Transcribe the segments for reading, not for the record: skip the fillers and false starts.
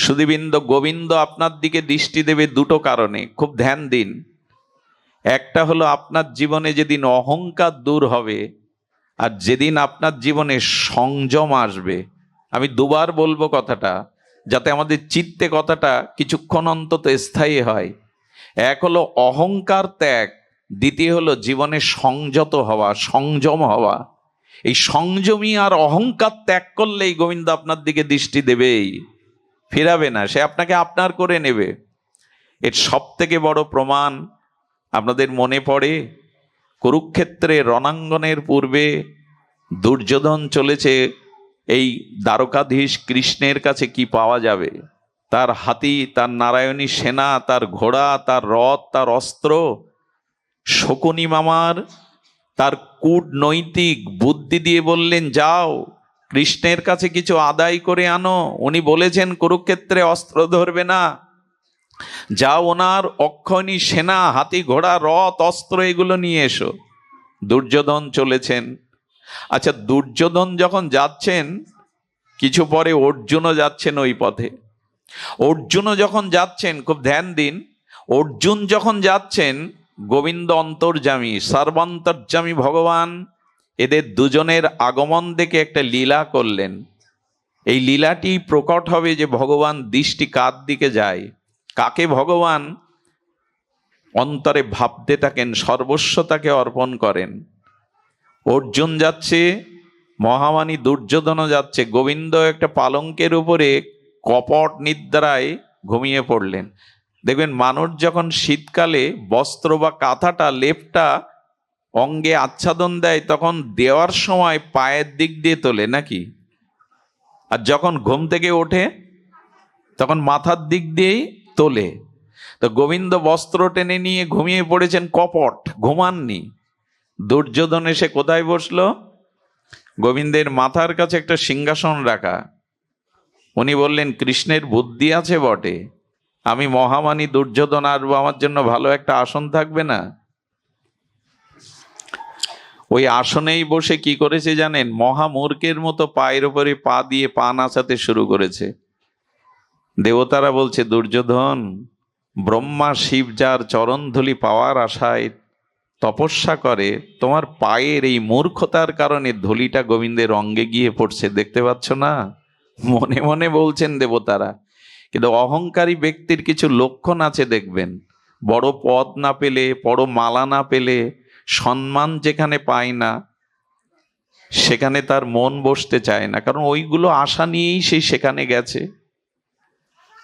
সুধীবৃন্দ, গোবিন্দ আপনার দিকে দৃষ্টি দেবে দুটো কারণে, খুব ধ্যান দিন। একটা হলো আপনার জীবনে যেদিন অহংকার দূর হবে আর যেদিন আপনার জীবনে সংযম আসবে। আমি দুবার বলবো কথাটা, যাতে আমাদের চিত্তে কথাটা কিছুক্ষণ অন্তত স্থায়ী হয়। এক হলো অহংকার ত্যাগ, দ্বিতীয় হলো জীবনে সংযত হওয়া, সংযম হওয়া। এই সংযমী আর অহংকার ত্যাগ করলেই গোবিন্দ আপনার দিকে দৃষ্টি দেবেই, ফিরাবে না, সে আপনাকে আপনার করে নেবে। এর সব থেকে বড় প্রমাণ আপনাদের মনে পড়ে, কুরুক্ষেত্রে রণাঙ্গনের পূর্বে দুর্যোধন চলেছে এই দ্বারকাধীশ কৃষ্ণের কাছে কি পাওয়া যাবে। তার হাতি, তার নারায়ণী সেনা, তার ঘোড়া, তার রথ, তার অস্ত্র। শকুনি মামার তার কূটনৈতিক বুদ্ধি দিয়ে বললেন, যাও কৃষ্ণের কাছে কিছু আদায় করে আনো, উনি বলেছেন কুরুক্ষেত্রে অস্ত্র ধরবে না। যাও ওনার অক্ষয়ণী সেনা, হাতি ঘোড়া রথ অস্ত্র এগুলো নিয়ে এসো। দুর্যোধন চলেছেন। আচ্ছা, দুর্যোধন যখন যাচ্ছেন, কিছু পরে অর্জুনও যাচ্ছেন ওই পথে। অর্জুনও যখন যাচ্ছেন, খুব ধ্যান দিন, অর্জুন যখন যাচ্ছেন, গোবিন্দ অন্তর্যামী, সর্বান্তর্যামী ভগবান এদের দুজনের আগমন দেখে একটা লীলা করলেন। এই লীলাটি প্রকট হবে যে ভগবান দৃষ্টি কার দিকে যায়, কাকে ভগবান অন্তরে ভাবতে থাকেন, সর্বস্ব তাকে অর্পণ করেন। অর্জুন যাচ্ছে, মহামানী দুর্যোধনও যাচ্ছে। গোবিন্দ একটা পালঙ্কের উপরে কপট নিদ্রায় ঘুমিয়ে পড়লেন। দেখবেন মানুষ যখন শীতকালে বস্ত্র বা কাঁথাটা লেপটা অঙ্গে আচ্ছাদন দেয়, তখন দেওয়ার সময় পায়ের দিক দিয়ে তোলে নাকি, আর যখন ঘুম থেকে ওঠে তখন মাথার দিক দিয়েই তোলে। তো গোবিন্দ বস্ত্র টেনে নিয়ে ঘুমিয়ে পড়েছেন, কপট, ঘুমাননি। দুর্যোধন এসে কোথায় বসলো? গোবিন্দের মাথার কাছে একটা সিংহাসন রাখা। উনি বললেন, কৃষ্ণের বুদ্ধি আছে বটে, আমি মহামানী দুর্যোধন আসবো, আমার জন্য ভালো একটা আসন থাকবে না? ওই আসনেই বসে কি করেছে জানেন? মহামূর্খের মতো পায়ের উপরে পা দিয়ে পা নাচাতে শুরু করেছে। দেবতারা বলছে, দুর্যোধন, ব্রহ্মা শিব যার চরণধূলি পাওয়ার আশায় তপস্যা করে, তোমার পায়ের এই মূর্খতার কারণে ধুলিটা গোবিন্দের অঙ্গে গিয়ে পড়ছে, দেখতে পাচ্ছ না? মনে মনে বলছেন দেবতারা। কিন্তু অহংকারী ব্যক্তির কিছু লক্ষণ আছে, দেখবেন। বড় পদ না পেলে, বড় মালা না পেলে, সম্মান যেখানে পায় না, সেখানে তার মন বসতে চায় না, কারণ ওইগুলো আশা নিয়েই সে সেখানে গেছে।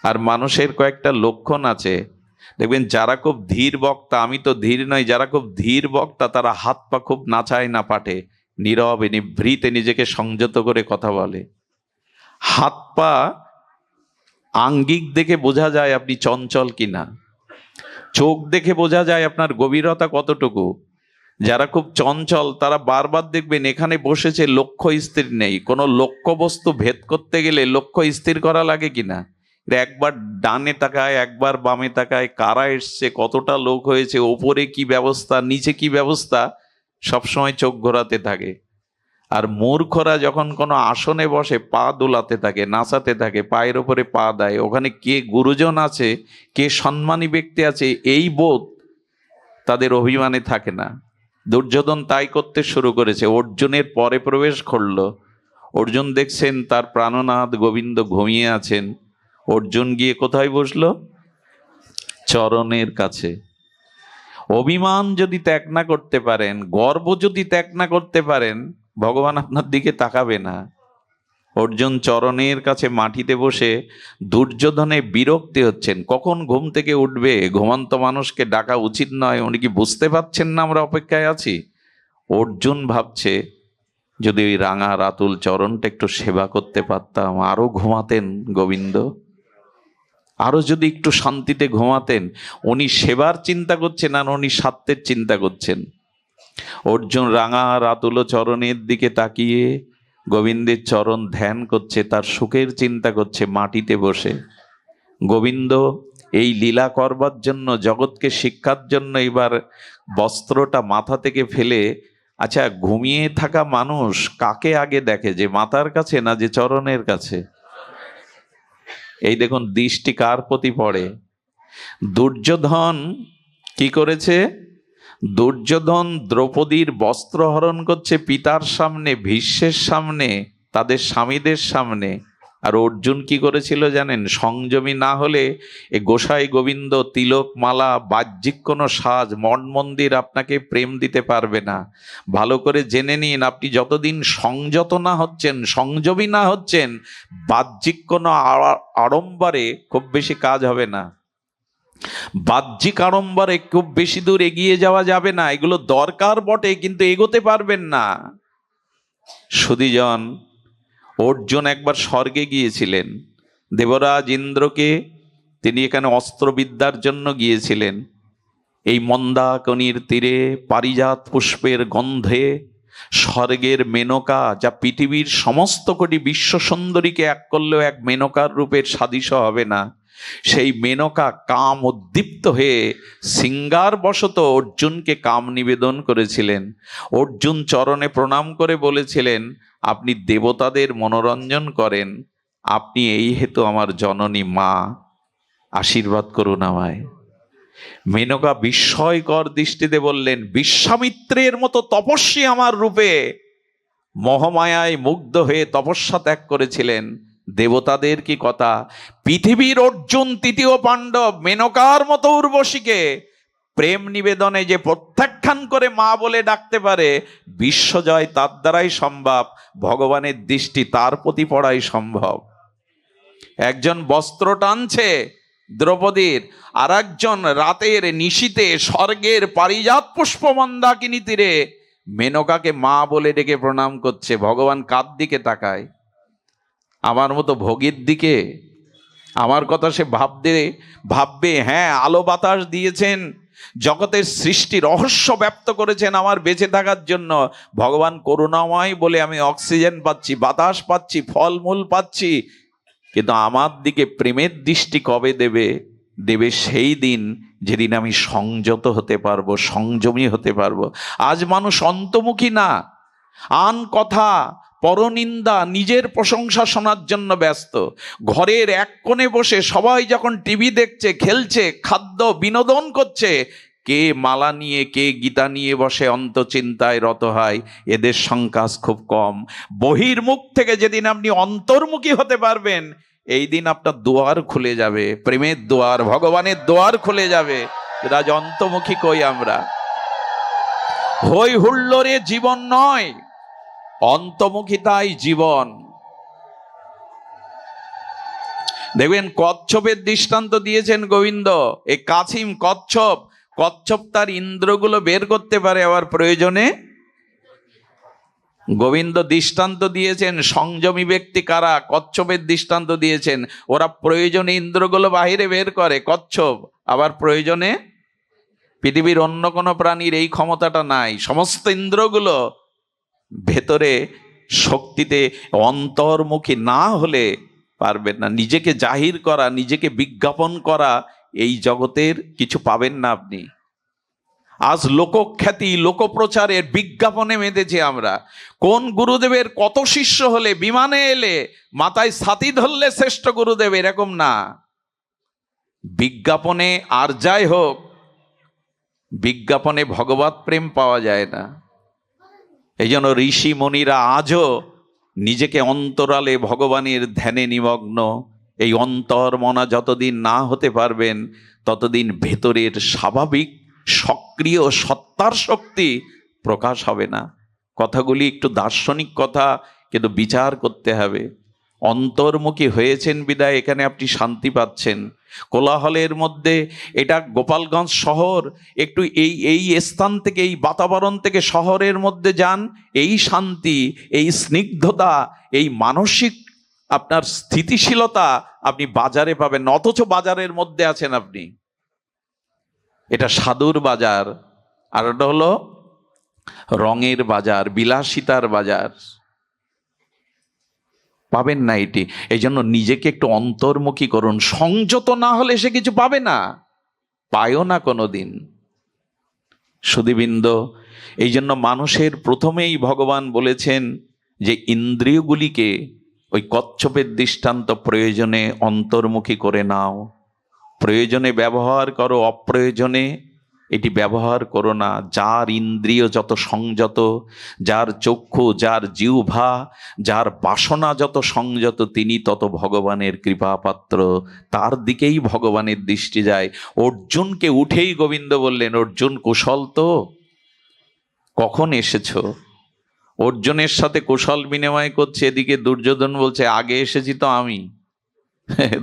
আর মানুষের কয়েকটা লক্ষণ আছে, দেখবেন যারা খুব ধীর বক্তা, আমি তো ধীর নই, যারা খুব ধীর বক্তা তারা হাত পা খুব নাচায় না পাটে, নীরবে নিভৃতে নিজেকে সংযত করে কথা বলে। হাত পা আঙ্গিক দেখে বোঝা যায় আপনি চঞ্চল কিনা, চোখ দেখে বোঝা যায় আপনার গভীরতা কতটুকু। যারা খুব চঞ্চল তারা বারবার দেখবেন এখানে বসেছে, লক্ষ্য স্থির নেই। কোনো লক্ষ্য বস্তু ভেদ করতে গেলে লক্ষ্য স্থির করা লাগে কিনা? একবার ডানে তাকায়, একবার বামে তাকায়, কারা এসছে, কতটা লোক হয়েছে, ওপরে কি ব্যবস্থা, নিচে কি ব্যবস্থা, সবসময় চোখ ঘোরাতে থাকে। আর মূর্খরা যখন কোনো আসনে বসে পা দোলাতে থাকে, নাচাতে থাকে, পায়ের ওপরে পা দেয়, ওখানে কে গুরুজন আছে, কে সম্মানী ব্যক্তি আছে, এই বোধ তাদের অভিমানে থাকে না। দুর্যোধন তাই করতে শুরু করেছে। অর্জুনের পরে প্রবেশ করলো। অর্জুন দেখছেন তার প্রাণনাথ গোবিন্দ ঘুমিয়ে আছেন। অর্জুন গিয়ে কোথায় বসলো? চরণের কাছে। অভিমান যদি ত্যাগ না করতে পারেন, গর্ব যদি ত্যাগ না করতে পারেন, ভগবান আপনার দিকে তাকাবে না। অর্জুন চরণের কাছে মাটিতে বসে দুর্যোধনে বিরক্তি হচ্ছেন, কখন ঘুম থেকে উঠবে, ঘুমন্ত মানুষকে ডাকা উচিত নয়, উনি কি বুঝতে পারছেন না আমরা অপেক্ষায় আছি? অর্জুন ভাবছে, যদি ওই রাঙা রাতুল চরণটা একটু সেবা করতে পারতাম, আরো ঘুমাতেন গোবিন্দ, আরো যদি একটু শান্তিতে ঘুমাতেন। উনি সেবার চিন্তা করছেন আর উনি স্বার্থের চিন্তা করছেন। অর্জুন রাঙা রাতুল চরণের দিকে তাকিয়ে গোবিন্দের চরণ ধ্যান করছে, তার সুখের চিন্তা করছে মাটিতে বসে। গোবিন্দ এই লীলা করবার জন্য, জগৎকে শিক্ষার জন্য এবার বস্ত্রটা মাথা থেকে ফেলে, আচ্ছা ঘুমিয়ে থাকা মানুষ কাকে আগে দেখে, যে মাথার কাছে না যে চরণের কাছে? এই দেখুন দৃষ্টি কার প্রতি পড়ে। দুর্যোধন কি করেছে? দুর্যোধন দ্রৌপদীর বস্ত্র হরণ করছে পিতার সামনে, ভীষ্মের সামনে, তাদের স্বামীদের সামনে। আর অর্জুন কি করেছিল জানেন? সংযমী না হলে এ গোসাই গোবিন্দ, তিলক মালা, বাহ্যিক কোনো সাজ, মঠ মন্দির আপনাকে প্রেম দিতে পারবে না। ভালো করে জেনে নিন, আপনি যতদিন সংযত না হচ্ছেন, সংযমী না হচ্ছেন, বাহ্যিক কোনো আড়ম্বরে খুব বেশি কাজ হবে না। বাহ্যিক আড়ম্বরে খুব বেশি দূর এগিয়ে যাওয়া যাবে না। এগুলো দরকার বটে, কিন্তু এগোতে পারবেন না। সুধীজন, অর্জুন একবার স্বর্গে গিয়েছিলেন। দেবরাজ ইন্দ্রকে তিনি এখানে অস্ত্রবিদ্যার জন্য গিয়েছিলেন। এই মন্দাকিনীর তীরে পারিজাত পুষ্পের গন্ধে স্বর্গের মেনকা, যা পৃথিবীর সমস্ত কোটি বিশ্ব সুন্দরীকে এক করলেও এক মেনকার রূপের সাদৃশ্য হবে না, সেই মেনকা কাম উদ্দীপ্ত হয়ে সিঙ্গার বশত অর্জুনকে কাম নিবেদন করেছিলেন। অর্জুন চরণে প্রণাম করে বলেছিলেন, আপনি দেবতাদের মনোরঞ্জন করেন, আপনি এই হেতু আমার জননী মা, আশীর্বাদ করুন আমায়। মেনকা বিস্ময়কর দৃষ্টিতে বললেন, বিশ্বামিত্রের মতো তপস্বী আমার রূপে মোহমায়ায় মুগ্ধ হয়ে তপস্যা ত্যাগ করেছিলেন, দেবতাদের কি কথা! পৃথিবীর অর্জুন তৃতীয় পাণ্ডব মেনকার মতো উর্বশীকে প্রেম নিবেদনে যে প্রত্যাখ্যান করে মা বলে ডাকতে পারে, বিশ্বজয় তার দ্বারাই সম্ভব, ভগবানের দৃষ্টি তার প্রতি পড়াই সম্ভব। একজন বস্ত্র টানছে দ্রৌপদীর, আর একজন রাতের নিশীতে স্বর্গের পারিজাত পুষ্প মন্দাকিনী তীরে মেনকাকে মা বলে ডেকে প্রণাম করছে। ভগবান কার দিকে তাকায়? আমার মতো ভোগীর দিকে? আমার কথা সে ভাববে, হ্যাঁ, আলো বাতাস দিয়েছেন, জগতের সৃষ্টি রহস্য ব্যক্ত করেছেন আমার বেঁচে থাকার জন্য। ভগবান করুণাময় বলে আমি অক্সিজেন পাচ্ছি, বাতাস পাচ্ছি, ফলমূল পাচ্ছি, কিন্তু আমার দিকে প্রেমের দৃষ্টি কবে দেবে? দেবে সেই দিন যেদিন আমি সংযত হতে পারবো, সংযমী হতে পারবো। আজ মানুষ অন্তর্মুখী না, আন কথা, পরনিন্দা, নিজের প্রশংসা শোনার জন্য ব্যস্ত। ঘরের এক কোণে বসে সবাই যখন টিভি দেখছে, খেলছে, খাদ্য বিনোদন করছে, কে মালা নিয়ে, কে গীতা নিয়ে বসে অন্তচিন্তায় রত হয়। এদের সংখ্যা খুব কম। বহির্মুখ থেকে যেদিন আপনি অন্তর্মুখী হতে পারবেন, এই দিন আপনার দুয়ার খুলে যাবে, প্রেমের দুয়ার, ভগবানের দুয়ার খুলে যাবে। আজ অন্তর্মুখী কই আমরা? হই হুল্লোড়ে জীবন নয়, অন্তর্মুখিতাই জীবন। দেখবেন কচ্ছপের দৃষ্টান্ত দিয়েছেন গোবিন্দ। এই কাছিম কচ্ছপ, কচ্ছপ তার ইন্দ্রগুলো বের করতে পারে, আবার প্রয়োজনে গোবিন্দ দৃষ্টান্ত দিয়েছেন সংযমী ব্যক্তি কারা? কচ্ছপের দৃষ্টান্ত দিয়েছেন, ওরা প্রয়োজনে ইন্দ্রগুলো বাহিরে বের করে, কচ্ছপ। আবার প্রয়োজনে, পৃথিবীর অন্য কোনো প্রাণীর এই ক্ষমতাটা নাই। সমস্ত ইন্দ্রগুলো ভেতরে শক্তিতে অন্তর্মুখী না হলে পারবেন না। নিজেকে জাহির করা, নিজেকে বিজ্ঞাপন করা, এই জগতের কিছু পাবেন না আপনি। আজ লোকখ্যাতি, লোকপ্রচারের বিজ্ঞাপনে মেতেছি আমরা। কোন গুরুদেবের কত শিষ্য হলে, বিমানে এলে, মাথায় ছাতি ধরলে শ্রেষ্ঠ গুরুদেব, এরকম না। বিজ্ঞাপনে আর যাই হোক, বিজ্ঞাপনে ভগবত প্রেম পাওয়া যায় না। এই জন্য ঋষি মুনিরা আজও নিজেকে অন্তরালে ভগবানের ধ্যানে নিমগ্ন। এই অন্তর্মনা যতদিন না হতে পারবেন, ততদিন ভেতরের স্বাভাবিক সক্রিয় সত্তার শক্তি প্রকাশ হবে না। কথাগুলি একটু দার্শনিক কথা, কিন্তু বিচার করতে হবে। অন্তর্মুখী হয়েছেন বিদায় এখানে আপনি শান্তি পাচ্ছেন। কোলাহলের মধ্যে, এটা গোপালগঞ্জ শহর, একটু এই স্থান থেকে, এই বাতাবরণ থেকে শহরের মধ্যে যান, এই শান্তি, এই স্নিগ্ধতা, এই মানসিক আপনার স্থিতিশীলতা আপনি বাজারে পাবেন। অথচ বাজারের মধ্যে আছেন আপনি। এটা সাধুর বাজার, আর ওটা হলো রঙের বাজার, বিলাসিতার বাজার। পাবেন না এটি। এই জন্য নিজেকে একটু অন্তর্মুখী করুন। সংযত না হলে সে কিছু পাবে না, পায়ও না কোনোদিন। সুধীবৃন্দ, এই জন্য মানুষের প্রথমেই ভগবান বলেছেন যে ইন্দ্রিয়গুলিকে ওই কচ্ছপের দৃষ্টান্ত প্রয়োজনে অন্তর্মুখী করে নাও, প্রয়োজনে ব্যবহার করো, অপ্রয়োজনে এটি ব্যবহার করো না। যার ইন্দ্রিয় যত সংযত, যার চক্ষু, যার জিহ্বা, যার বাসনা যত সংযত, তিনি তত ভগবানের কৃপাপাত্র, তার দিকেই ভগবানের দৃষ্টি যায়। অর্জুনকে উঠেই গোবিন্দ বললেন, অর্জুন কুশল তো? কখন এসেছো? অর্জুনের সাথে কুশল বিনিময় করছে, এদিকে দুর্যোধন বলছে আগে এসেছি তো আমি।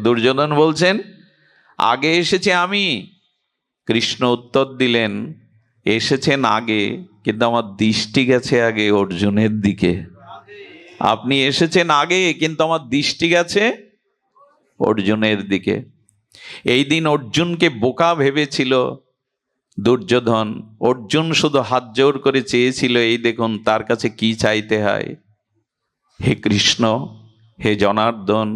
দুর্যোধন বলছেন আগে এসেছি আমি। কৃষ্ণ উত্তর দিলেন, এসেছেন আগে, কিন্তু আমার দৃষ্টি গেছে আগে অর্জুনের দিকে। আপনি এসেছেন আগে, কিন্তু আমার দৃষ্টি গেছে অর্জুনের দিকে। এই দিন অর্জুনকে বোকা ভেবেছিল দুর্যোধন। অর্জুন শুধু হাত জোর করে চেয়েছিল, এই দেখুন তার কাছে কি চাইতে হয়। হে কৃষ্ণ, হে জনার্দন,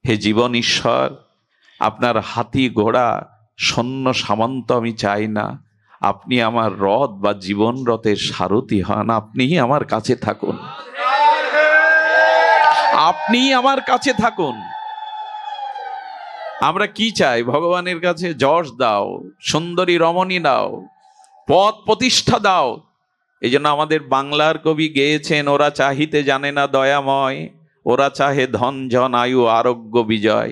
হে জীবন ঈশ্বর, আপনার হাতি ঘোড়া সৈন্য সামন্ত আমি চাই না, আপনি আমার রথ বা জীবন রথের সারথি হন, আপনিই আমার কাছে থাকুন, আপনিই আমার কাছে থাকুন। আমরা কি চাই ভগবানের কাছে? যশ দাও, সুন্দরী রমণী দাও, পদ প্রতিষ্ঠা দাও। এই জন্য আমাদের বাংলার কবি গেয়েছেন, ওরা চাহিতে জানে না দয়াময়, ওরা চাহে ধন জন আয়ু আরোগ্য বিজয়।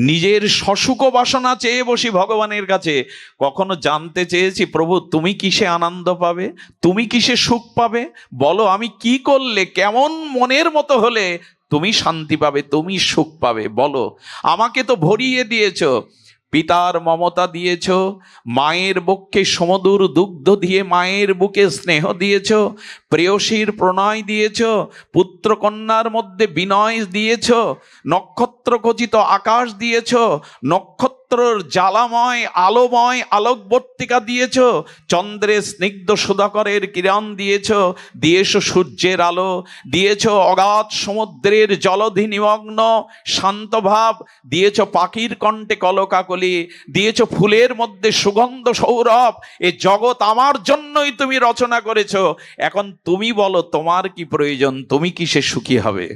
নিজের সসুখ বাসনা চেয়ে বসি ভগবানের কাছে। কখনো জানতে চেয়েছি, প্রভু তুমি কিসে আনন্দ পাবে, তুমি কিসে সুখ পাবে? বলো আমি কি করলে, কেমন মনের মতো হলে তুমি শান্তি পাবে, তুমি সুখ পাবে? বলো। আমাকে তো ভরিয়ে দিয়েছ, পিতার মমতা দিয়েছ, মায়ের বক্ষে সমদূর দুগ্ধ দিয়ে মায়ের বুকে স্নেহ দিয়েছ, প্রেয়সীর প্রণয় দিয়েছ, পুত্র কন্যার মধ্যে বিনয় দিয়েছ, নক্ষত্র খচিত আকাশ দিয়েছ, নক্ষত্রর জ্বালাময় আলোময় আলোকবর্তিকা দিয়েছ, চন্দ্রের স্নিগ্ধ সুধাকরের কিরণ দিয়েছ, দিয়েছ সূর্যের আলো, দিয়েছ অগাধ সমুদ্রের জলধি নিমগ্ন শান্তভাব, দিয়েছ পাখির কণ্ঠে কলকাকলি, দিয়েছ ফুলের মধ্যে সুগন্ধ সৌরভ। এ জগৎ আমার জন্যই তুমি রচনা করেছ। এখন তুমি বলো তোমার কি প্রয়োজন, তুমি কিসে সুখী হবে?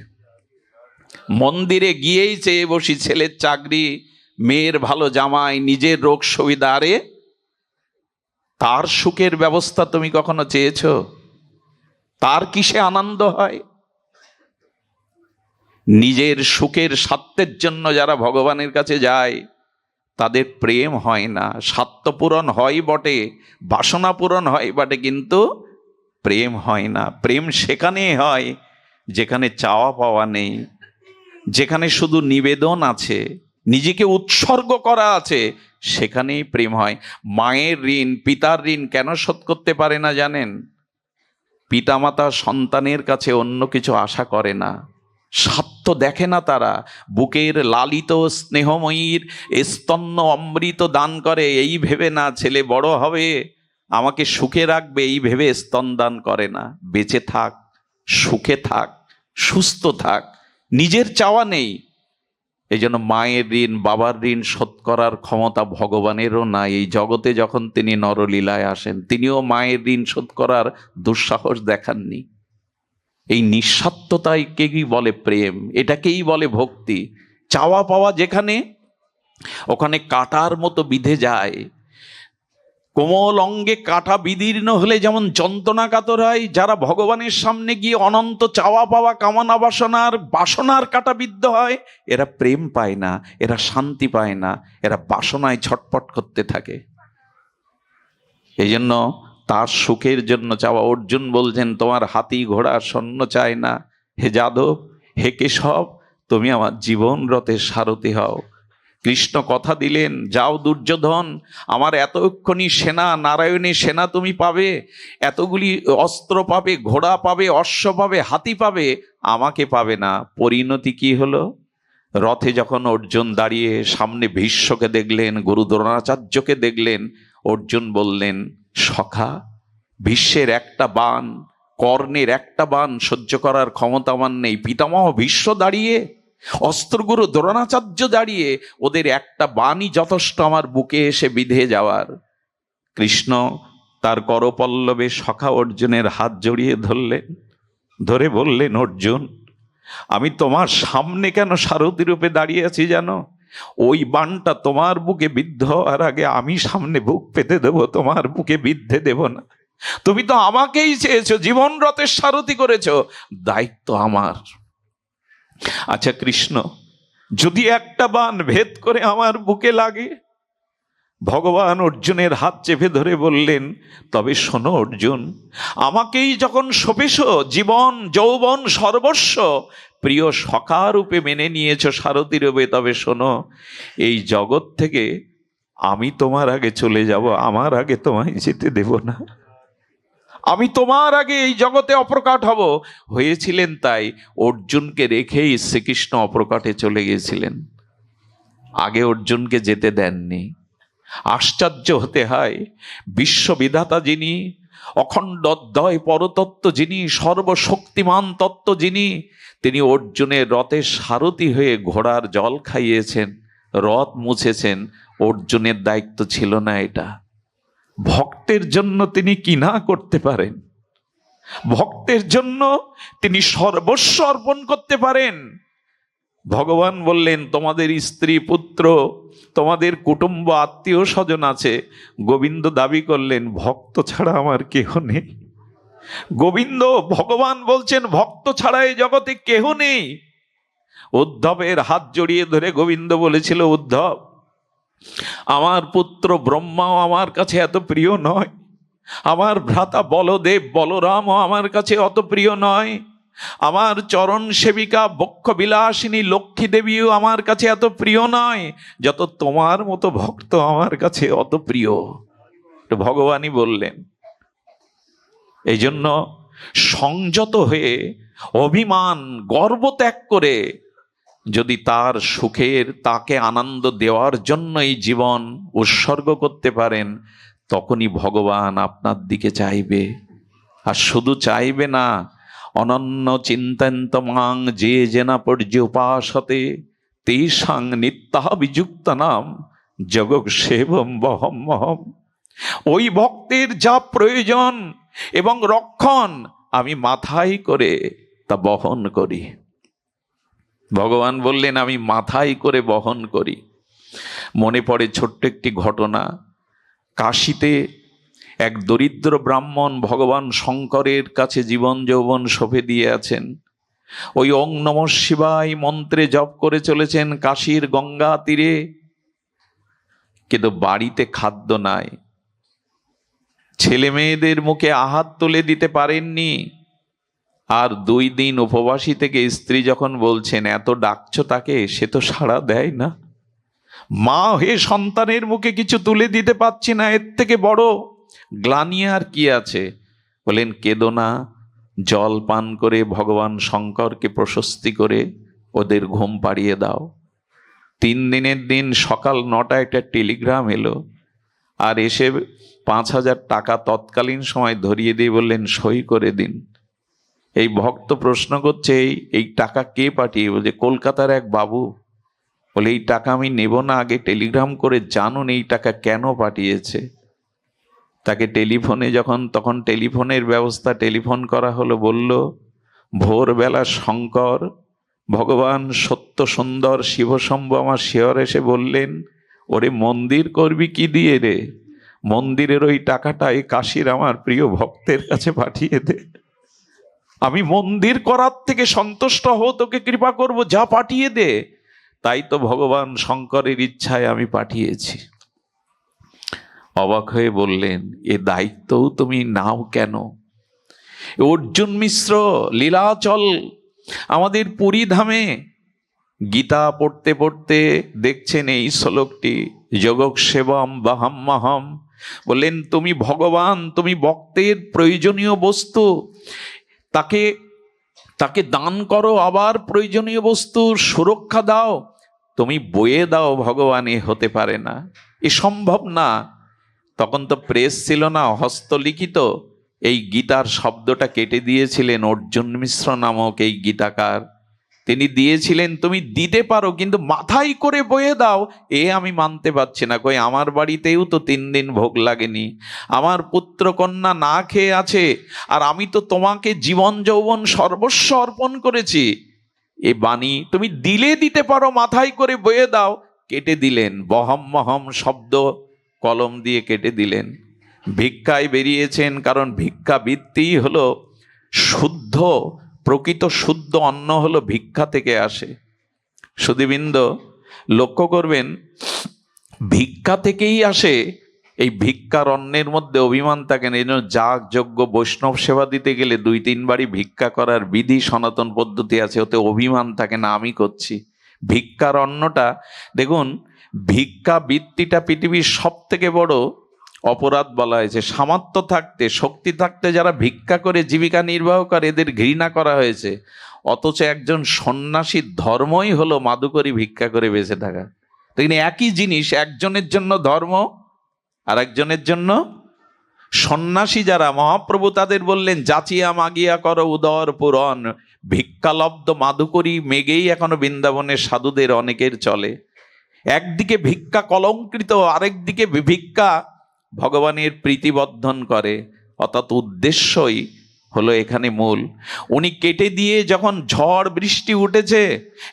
মন্দিরে গিয়েই চেয়ে বসি ছেলের চাকরি, মেয়ের ভালো জামাই, নিজের রোগ সুবিধা। আরে তার সুখের ব্যবস্থা তুমি কখনো চেয়েছ? তার কিসে আনন্দ হয়? নিজের সুখের স্বার্থের জন্য যারা ভগবানের কাছে যায়, তাদের প্রেম হয় না। স্বার্থ পূরণ হয় বটে, বাসনা পূরণ হয় বটে, কিন্তু প্রেম হয় না। প্রেম সেখানে হয় যেখানে চাওয়া পাওয়া নেই, যেখানে শুধু নিবেদন আছে, নিজেকে উৎসর্গ করা আছে, সেখানেই প্রেম হয়। মায়ের ঋণ, পিতার ঋণ কেন শোধ করতে পারে না জানেন? পিতামাতা সন্তানের কাছে অন্য কিছু আশা করে না, স্বার্থ দেখে না তারা। বুকের লালিত স্নেহময়ীর স্তন্য অমৃত দান করে এই ভেবে না ছেলে বড় হবে আমাকে সুখে রাখবে, এই ভেবে স্তন দান করে না। বেঁচে থাক, সুখে থাক, সুস্থ থাক, নিজের চাওয়া নেই। এই জন্য মায়ের ঋণ, বাবার ঋণ শোধ করার ক্ষমতা ভগবানেরও নাই। এই জগতে যখন তিনি নরলীলায় আসেন, তিনিও মায়ের ঋণ শোধ করার দুঃসাহস দেখাননি। এই নিঃস্বার্থতাকেই বলে প্রেম, এটাকেই বলে ভক্তি। চাওয়া পাওয়া যেখানে, ওখানে কাঁটার মতো বিঁধে যায়। কোমল অঙ্গে কাঁটা বিদীর্ণ হলে যেমন যন্ত্রণা কাতর হয়, যারা ভগবানের সামনে গিয়ে অনন্ত চাওয়া পাওয়া কামনা বাসনার কাঁটা বিদ্ধ হয়, এরা প্রেম পায় না, এরা শান্তি পায় না, এরা বাসনায় ছটপট করতে থাকে। এই জন্য তার সুখের জন্য চাওয়া। অর্জুন বলছেন তোমার হাতি ঘোড়া সৈন্য চায় না, হে যাদব, হে কেশব, তুমি আমার জীবন রথের সারথি হও। কৃষ্ণ কথা দিলেন, যাও দুর্যোধন, আমার এতক্ষণি সেনা, নারায়ণী সেনা তুমি পাবে, এতগুলি অস্ত্র পাবে, ঘোড়া পাবে, অশ্ব পাবে, হাতি পাবে, আমাকে পাবে না। পরিণতি কি হলো? রথে যখন অর্জুন দাঁড়িয়ে সামনে ভীষ্মকে দেখলেন, গুরু দ্রোণাচার্যকে দেখলেন, অর্জুন বললেন, সখা, ভীষ্মের একটা বাণ, কর্ণের একটা বাণ সহ্য করার ক্ষমতা আমার নেই। পিতামহ ভীষ্ম দাঁড়িয়ে, অস্ত্রগুরু দ্রোণাচার্য দাঁড়িয়ে, ওদের একটা বাণই যথেষ্ট আমার বুকে এসে বিঁধে যাওয়ার। কৃষ্ণ তার করপল্লবে সখা অর্জুনের হাত জড়িয়ে ধরলেন, ধরে বললেন, অর্জুন আমি তোমার সামনে কেন সারথি রূপে দাঁড়িয়ে আছি জানো? ওই বাণটা তোমার বুকে বিদ্ধ হওয়ার আগে আমি সামনে বুক পেতে দেব, তোমার বুকে বিদ্ধে দেব না। তুমি তো আমাকেই চেয়েছো, জীবন রথের সারথি করেছো, দায়িত্ব আমার। আচ্ছা কৃষ্ণ, যদি একটা বাণ ভেদ করে আমার বুকে লাগে? ভগবান অর্জুনের হাত চেপে ধরে বললেন, তবে শোনো অর্জুন, আমাকেই যখন সপেশ জীবন যৌবন সর্বস্ব প্রিয় সখা রূপে মেনে নিয়েছ সারথি রূপে, তবে শোনো, এই জগৎ থেকে আমি তোমার আগে চলে যাব, আমার আগে তোমায় যেতে দেব না। আমি তোমার আগে এই জগতে অপ্রকাট হব। হয়েছিলেন তাই, অর্জুনকে রেখেই শ্রীকৃষ্ণ অপ্রকাটে চলে গিয়েছিলেন, আগে অর্জুনকে যেতে দেননি। আশ্চর্য হতে হয়, বিশ্ববিধাতা যিনি, অখণ্ড অদ্বয় পরতত্ত্ব যিনি, সর্বশক্তিমান তত্ত্ব যিনি, তিনি অর্জুনের রথের সারথি হয়ে ঘোড়ার জল খাইয়েছেন, রথ মুছেছেন। অর্জুনের দায়িত্ব ছিল না এটা? ভক্তের জন্য তিনি কি না করতে পারেন? ভক্তের জন্য তিনি সর্বস্ব অর্পণ করতে পারেন। ভগবান বললেন, তোমাদের স্ত্রী পুত্র, তোমাদের কুটুম্ব আত্মীয় স্বজন আছে। গোবিন্দ দাবি করলেন, ভক্ত ছাড়া আমার কেহ নেই। গোবিন্দ ভগবান বলছেন, ভক্ত ছাড়া এই জগতে কেহ নেই। উদ্ধবের হাত জড়িয়ে ধরে গোবিন্দ বলেছিল, উদ্ধব, আমার পুত্র ব্রহ্মাও আমার কাছে এত প্রিয় নয়, আমার ভ্রাতা বলদেব বলরামও আমার কাছে অত প্রিয় নয়, আমার চরণ সেবিকা বক্ষ বিলাসিনী লক্ষ্মী দেবীও আমার কাছে এত প্রিয় নয়, যত তোমার মতো ভক্ত আমার কাছে অত প্রিয়। তো ভগবানই বললেন। এই জন্য সংযত হয়ে, অভিমান গর্ব ত্যাগ করে যদি তার সুখের, তাকে আনন্দ দেওয়ার জন্য এই জীবন উৎসর্গ করতে পারেন, তখনই ভগবান আপনার দিকে চাইবে। আর শুধু চাইবে না, অনন্য চিন্তন্ত মাং যে জেনা পর্যুপাসতে তেষাং নিত্যাভিযুক্ত নাম জগৎ সেবম বহম মহম। ওই ভক্তের যা প্রয়োজন এবং রক্ষণ আমি মাথায় করে তা বহন করি। ভগবান বললেন, আমি মাথায় করে বহন করি। মনে পড়ে ছোট্ট একটি ঘটনা। কাশীতে এক দরিদ্র ব্রাহ্মণ ভগবান শঙ্করের কাছে জীবন যৌবন সঁপে দিয়ে আছেন। ওই ওং নমঃ শিবায় মন্ত্রে জপ করে চলেছেন কাশীর গঙ্গা তীরে, কিন্তু বাড়িতে খাদ্য নাই। ছেলে মেয়েদের মুখে আহার তুলে দিতে পারেননি। আর 2 দিন উপবাসী থেকে স্ত্রী যখন বলছেন, এত ডাকছো তাকে, সে তো সাড়া দেয় না। মা হয়ে সন্তানের মুখে কিছু তুলে দিতে পারছি না, এর থেকে বড় গ্লানি আর কি আছে? বলেন, কেঁদো না, জল পান করে ভগবান শঙ্করকে প্রশস্তি করে ওদের ঘুম পাড়িয়ে দাও। 3 দিনের দিন সকাল 9টায় একটা টেলিগ্রাম এলো, আর এসে 5,000 টাকা তৎকালীন সময় ধরিয়ে দিয়ে বললেন, সই করে দিন। এই ভক্ত প্রশ্ন করছে, এই টাকা কে পাঠিয়ে? বলছে, কলকাতার এক বাবু। বলে, এই টাকা আমি নেব না, আগে টেলিগ্রাম করে জানুন এই টাকা কেন পাঠিয়েছে। তাকে টেলিফোনে তখন টেলিফোনের ব্যবস্থা, টেলিফোন করা হলো। বলল, ভোরবেলা শঙ্কর ভগবান সত্য সুন্দর শিবশম্ভ আমার শিয়র এসে বললেন, ওরে মন্দির করবি কি দিয়ে রে? মন্দিরের ওই টাকাটা এই কাশীর আমার প্রিয় ভক্তের কাছে পাঠিয়ে দে। আমি মন্দির করার থেকে সন্তুষ্ট হও, তোকে কৃপা করব, যা পাঠিয়ে দে। তাই তো ভগবান শঙ্করের ইচ্ছায় আমি পাঠিয়েছি। অবাক হয়ে বললেন, এ দায়িত্বও তুমি নাও কেন? অর্জুন মিশ্র লীলাচল আমাদের পুরী ধামে গীতা পড়তে পড়তে দেখছেন এই শ্লোকটি, জগৎ সেবম বহম্মহম। বললেন, তুমি ভগবান, তুমি ভক্তের প্রয়োজনীয় বস্তু, তাকে দান করো, আবার প্রয়োজনীয় বস্তুর সুরক্ষা দাও, তুমি বয়ে দাও ভগবান। এ হতে পারে না, এ সম্ভব না। তখন তো প্রেস ছিল না, হস্তলিখিত। এই গীতার শব্দটা কেটে দিয়েছিলেন অর্জুন মিশ্র নামক এই গীতাকার। তিনি দিয়েছিলেন, তুমি দিতে পারো, কিন্তু মাথায় করে বয়ে দাও, এ আমি মানতে পারছি না। কই, আমার বাড়িতেও তো 3 দিন ভোগ লাগেনি, আমার পুত্র কন্যা না খেয়ে আছে, আর আমি তো তোমাকে জীবন যৌবন সর্বস্ব অর্পণ করেছি। এই বাণী তুমি দিলে দিতে পারো, মাথায় করে বয়ে দাও, কেটে দিলেন। বহম মহম শব্দ কলম দিয়ে কেটে দিলেন। ভিক্ষায় বেরিয়েছেন, কারণ ভিক্ষাবৃত্তি হলো শুদ্ধ, প্রকৃত শুদ্ধ অন্ন হলো ভিক্ষা থেকে আসে। সুধীবৃন্দ, লক্ষ্য করবেন, ভিক্ষা থেকেই আসে। এই ভিক্ষার অন্নের মধ্যে অভিমান থাকে না। এই জন্য যাগ যজ্ঞ বৈষ্ণব সেবা দিতে গেলে 2-3 বারই ভিক্ষা করার বিধি সনাতন পদ্ধতি আছে, ওতে অভিমান থাকে না আমি করছি। ভিক্ষার অন্নটা দেখুন, ভিক্ষা বৃত্তিটা পৃথিবীর সব থেকে বড় অপরাধ বলা হয়েছে। সামর্থ্য থাকতে, শক্তি থাকতে যারা ভিক্ষা করে জীবিকা নির্বাহ করে এদের ঘৃণা করা হয়েছে। অথচ একজন সন্ন্যাসীর ধর্মই হলো মাদুকরি ভিক্ষা করে বেঁচে থাকা। দেখুন, একই জিনিস, একজনের জন্য ধর্ম আর একজনের জন্য সন্ন্যাসী যারা, মহাপ্রভু তাদের বললেন যাচিয়া মাগিয়া করো উদর পূরণ। ভিক্ষালব্ধ মাদুকরি মেগেই এখনো বৃন্দাবনের সাধুদের অনেকের চলে। একদিকে ভিক্ষা কলঙ্কৃত, আরেকদিকে ভিক্ষা ভগবানের প্রীতিবর্ধন করে। অর্থাৎ উদ্দেশ্যই হলো এখানে মূল। উনি কেটে দিয়ে যখন ঝড় বৃষ্টি উঠেছে,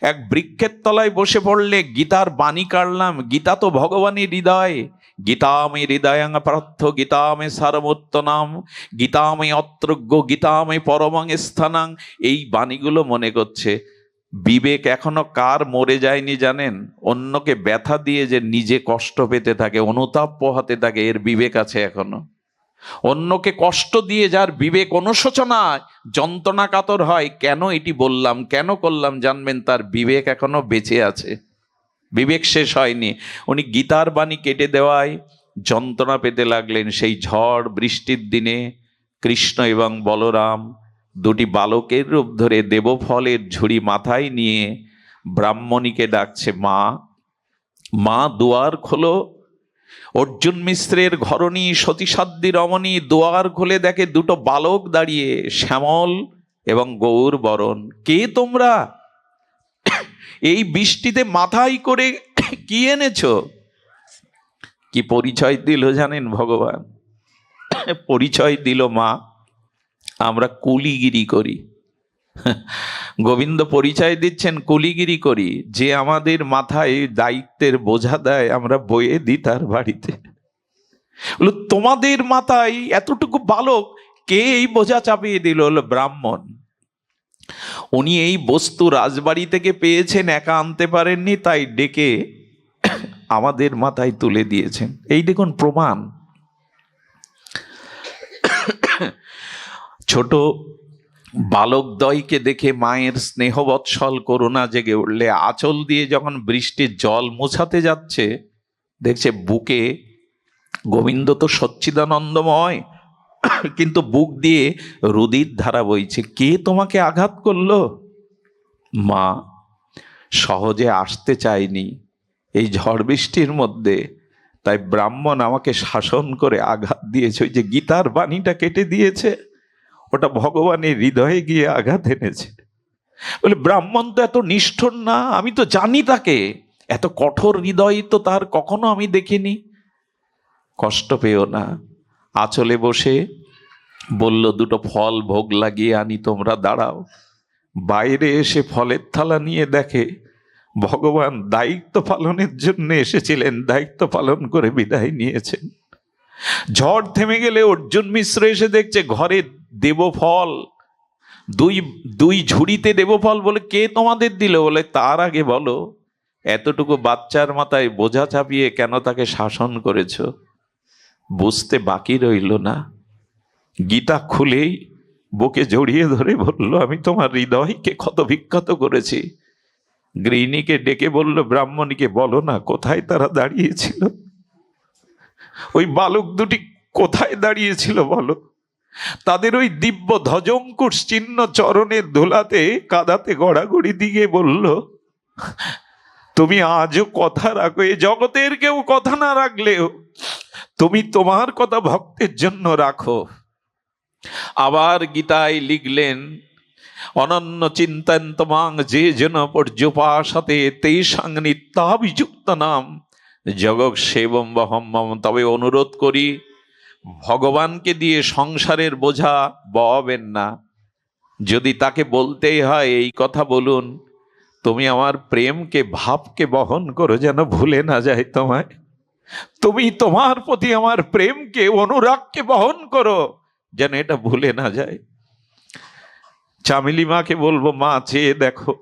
এক বৃক্ষের তলায় বসে পড়লে গীতার বাণী কাটলাম। গীতা তো ভগবানের হৃদয়। গীতামে হৃদয়াং পার্থ গীতামে সারমোত্তনাম গীতামে অত্রজ্ঞ গীতামে পরমাং স্থানাং। এই বাণীগুলো মনে করছে। বিবেক এখনো কার মরে যায়নি জানেন? অন্যকে ব্যথা দিয়ে যে নিজে কষ্ট পেতে থাকে, অনুতাপ পোহাতে থাকে, এর বিবেক আছে এখনো। অন্যকে কষ্ট দিয়ে যার বিবেক অনুশোচনায় যন্ত্রণা কাতর হয়, কেন এটি বললাম, কেন করলাম, জানবেন তার বিবেক এখনো বেঁচে আছে, বিবেক শেষ হয়নি। উনি গীতার বাণী কেটে দেওয়ায় যন্ত্রণা পেতে লাগলেন। সেই ঝড় বৃষ্টির দিনে কৃষ্ণ এবং বলরাম দুটি বালকের রূপ ধরে দেবফলের ঝুড়ি মাথায় নিয়ে ব্রাহ্মণীকে ডাকছে, মা, মা দুয়ার খোলো। অর্জুন মিশ্রের ঘরণী সতীসাধ্যী রমণী দুয়ার খুলে দেখে দুটো বালক দাঁড়িয়ে, শ্যামল এবং গৌর বরণ। কে তোমরা? এই বৃষ্টিতে মাথায় করে কি এনেছো? কি পরিচয় দিল জানেন ভগবান? পরিচয় দিল, মা, আমরা কুলিগিরি করি। গোবিন্দ পরিচয় দিচ্ছেন, কুলিগিরি করি। যে আমাদের মাথায় দায়িত্বের বোঝা দেয় আমরা বয়ে দিই তার বাড়িতে। বলো, তোমাদের মাথায় এতটুকু বালক, কে এই বোঝা চাপিয়ে দিল? হলো ব্রাহ্মণ। উনি এই বস্তু রাজবাড়ি থেকে পেয়েছেন, একা আনতে পারেননি, তাই ডেকে আমাদের মাথায় তুলে দিয়েছেন। এই দেখুন প্রমাণ। ছোট বালকদ্বয়কে দেখে মায়ের স্নেহবৎসল করুণা জেগে উঠলে আঁচল দিয়ে যখন বৃষ্টির জল মোছাতে যাচ্ছে, দেখছে বুকে, গোবিন্দ তো সচ্চিদানন্দময়, কিন্তু বুক দিয়ে রুধির ধারা বইছে। কে তোমাকে আঘাত করলো? মা, সহজে আসতে চাইনি এই ঝড় বৃষ্টির মধ্যে, তাই ব্রাহ্মণ আমাকে শাসন করে আঘাত দিয়েছে। ওই যে গীতার বাণীটা কেটে দিয়েছে, ওটা ভগবানের হৃদয়ে গিয়ে আঘাত এনেছে। বলে, ব্রাহ্মণ তো এত নিষ্ঠুর না, আমি তো জানি তাকে, এত কঠোর হৃদয় তো তার কখনো আমি দেখিনি। কষ্ট পেও না। আঁচলে বসে বলল, দুটো ফল ভোগ লাগিয়ে আনি, তোমরা দাঁড়াও। বাইরে এসে ফলের থালা নিয়ে দেখে ভগবান দায়িত্ব পালনের জন্য এসেছিলেন, দায়িত্ব পালন করে বিদায় নিয়েছেন। ঝড় থেমে গেলে অর্জুন মিশ্র এসে দেখছে ঘরে দেবফল, দুই ঝুড়িতে দেবফল। বলে, কে তোমাদের দিল? বলে, তার আগে বলো, এতটুকু বাচ্চার মাথায় বোঝা চাপিয়ে কেন তাকে শাসন করেছ? বুঝতে বাকি রইল না। গীতা খুলেই বুকে জড়িয়ে ধরে বলল, আমি তোমার হৃদয়কে ক্ষত বিক্ষত করেছি। গৃহিণীকে ডেকে বলল, ব্রাহ্মণীকে বলো না কোথায় তারা দাঁড়িয়েছিল, ওই বালক দুটি কোথায় দাঁড়িয়েছিল বলো। তাদের ওই দিব্য ধ্বজঙ্কুশ চিহ্ন চরণের ধুলাতে কাদাতে গড়াগড়ি দিয়ে বলল, তুমি আজও কথা রাখো। এ জগতের কেউ কথা না রাখলেও তুমি তোমার কথা ভক্তের জন্য রাখো। আবার গীতায় লিখলেন, অনন্য চিন্তয়ন্তমাং যে জন পর্যুপাসতে তেষাং নিত্যাভিযুক্ত নাম জগৎ সেবম বহম মম। তবে অনুরোধ করি, ভগবানকে দিয়ে সংসারের বোঝা বওয়াবেন না। যদি তাকে বলতেই হয় এই কথা বলুন, তুমি আমার প্রেমকে, ভাবকে বহন করো যেন ভুলে না যায় তোমায়। তুমি তোমার প্রতি আমার প্রেমকে, অনুরাগকে বহন করো যেন এটা ভুলে না যায়। চামেলি মাকে বলবো, মা চেয়ে দেখো,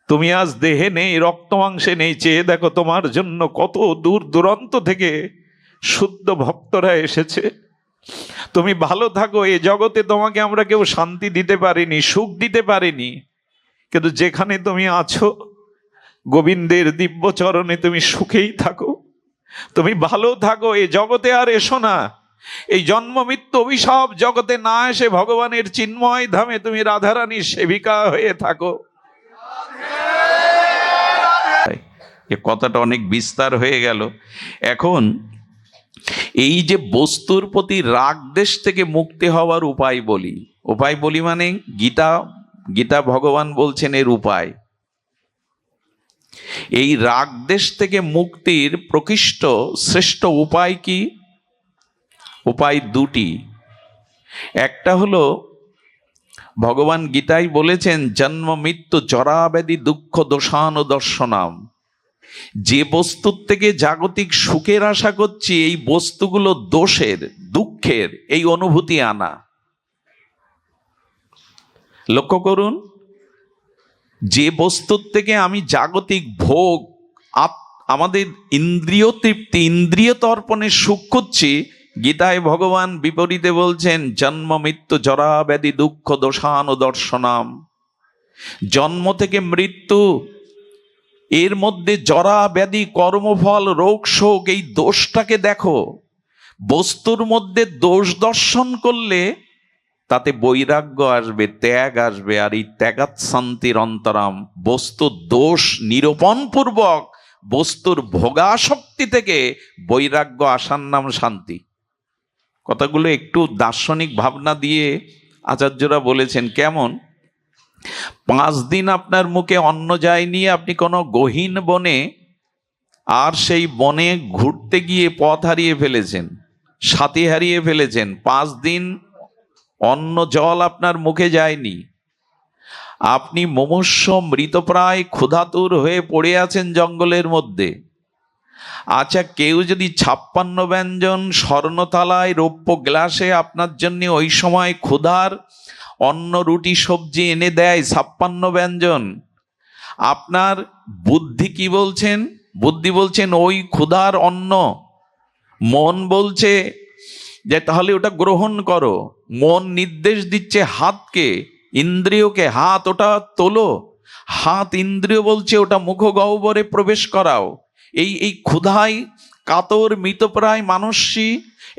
তুমি আজ দেহে নেই, রক্ত মাংসে নেই, চেয়ে দেখো তোমার জন্য কত দূর দূরান্ত থেকে শুদ্ধ ভক্তরা এসেছে। তুমি ভালো থাকো। এই জগতে তোমাকে আমরা কেউ শান্তি দিতে পারিনি, সুখ দিতে পারিনি, কিন্তু যেখানে তুমি আছো গোবিন্দের দিব্য চরণে তুমি সুখেই থাকো, তুমি ভালো থাকো। এই জগতে আর এসো না, এই জন্ম মৃত্যু অভিশাপ জগতে না এসে ভগবানের চিন্ময় ধামে তুমি রাধারানীর সেবিকা হয়ে থাকো। এ কথাটা অনেক বিস্তার হয়ে গেল। এখন এই যে বস্তুর প্রতি রাগ দেশ থেকে মুক্তি হওয়ার উপায় বলি। উপায় বলি মানে গীতা ভগবান বলছেন এর উপায়। এই রাগ দেশ থেকে মুক্তির প্রকৃষ্ট শ্রেষ্ঠ উপায় কি? উপায় দুটি। একটা হলো ভগবান গীতায় বলেছেন, জন্ম মৃত্যু জরা ব্যাধি দুঃখ দোষানুদর্শনাম। যে বস্তুর থেকে জাগতিক সুখের আশা করছি, এই বস্তুগুলো দোষের, দুঃখের এই অনুভূতি আনা। লক্ষ্য করুন, যে বস্তুর থেকে আমি জাগতিক ভোগ, আমাদের ইন্দ্রিয় তৃপ্তি, ইন্দ্রিয় তর্পণের সুখ খুঁজছি, গীতায় ভগবান বিপরীতে বলছেন, জন্ম মৃত্যু জরা ব্যাধি দুঃখ দোষানুদর্শনাম। জন্ম থেকে মৃত্যু, এর মধ্যে জরা ব্যাধি কর্মফল রোগ শোক, এই দোষটাকে দেখো। বস্তুর মধ্যে দোষ দর্শন করলে তাতে বৈরাগ্য আসবে, ত্যাগ আসবে। আর এই ত্যাগাৎ শান্তির অন্তরাম, বস্তুর দোষ নিরূপণ পূর্বক বস্তুর ভোগাসক্তি থেকে বৈরাগ্য আসার নাম শান্তি। কথাগুলো একটু দার্শনিক ভাবনা দিয়ে আচার্যরা বলেছেন। কেমন? 5 দিন আপনার মুখে অন্ন যায়নি, আপনি কোনো গহীন বনে, আর সেই বনে ঘুরতে গিয়ে পথ হারিয়ে ফেলেছেন, সাথী হারিয়ে ফেলেছেন। 5 দিন অন্ন জল আপনার মুখে যায়নি, আপনি মুমূর্ষ মৃতপ্রায় ক্ষুধাতুর হয়ে পড়ে আছেন জঙ্গলের মধ্যে। আচ্ছা, কেউ যদি 56 ব্যঞ্জন স্বর্ণতালায় রৌপ্য গ্লাসে আপনার জন্য ওই সময় ক্ষুধার অন্ন রুটি সবজি এনে দেয়, 56 ব্যঞ্জন, আপনার বুদ্ধি কি বলছেন? বুদ্ধি বলছেন ওই ক্ষুধার অন্ন। মন বলছে যে তাহলে ওটা গ্রহণ করো। মন নির্দেশ দিচ্ছে হাতকে, ইন্দ্রিয়কে, হাত ওটা তোলো। হাত ইন্দ্রিয় বলছে ওটা মুখ গহ্বরে প্রবেশ করাও। এই ক্ষুধায় কাতর মৃতপ্রায় মানুষটি,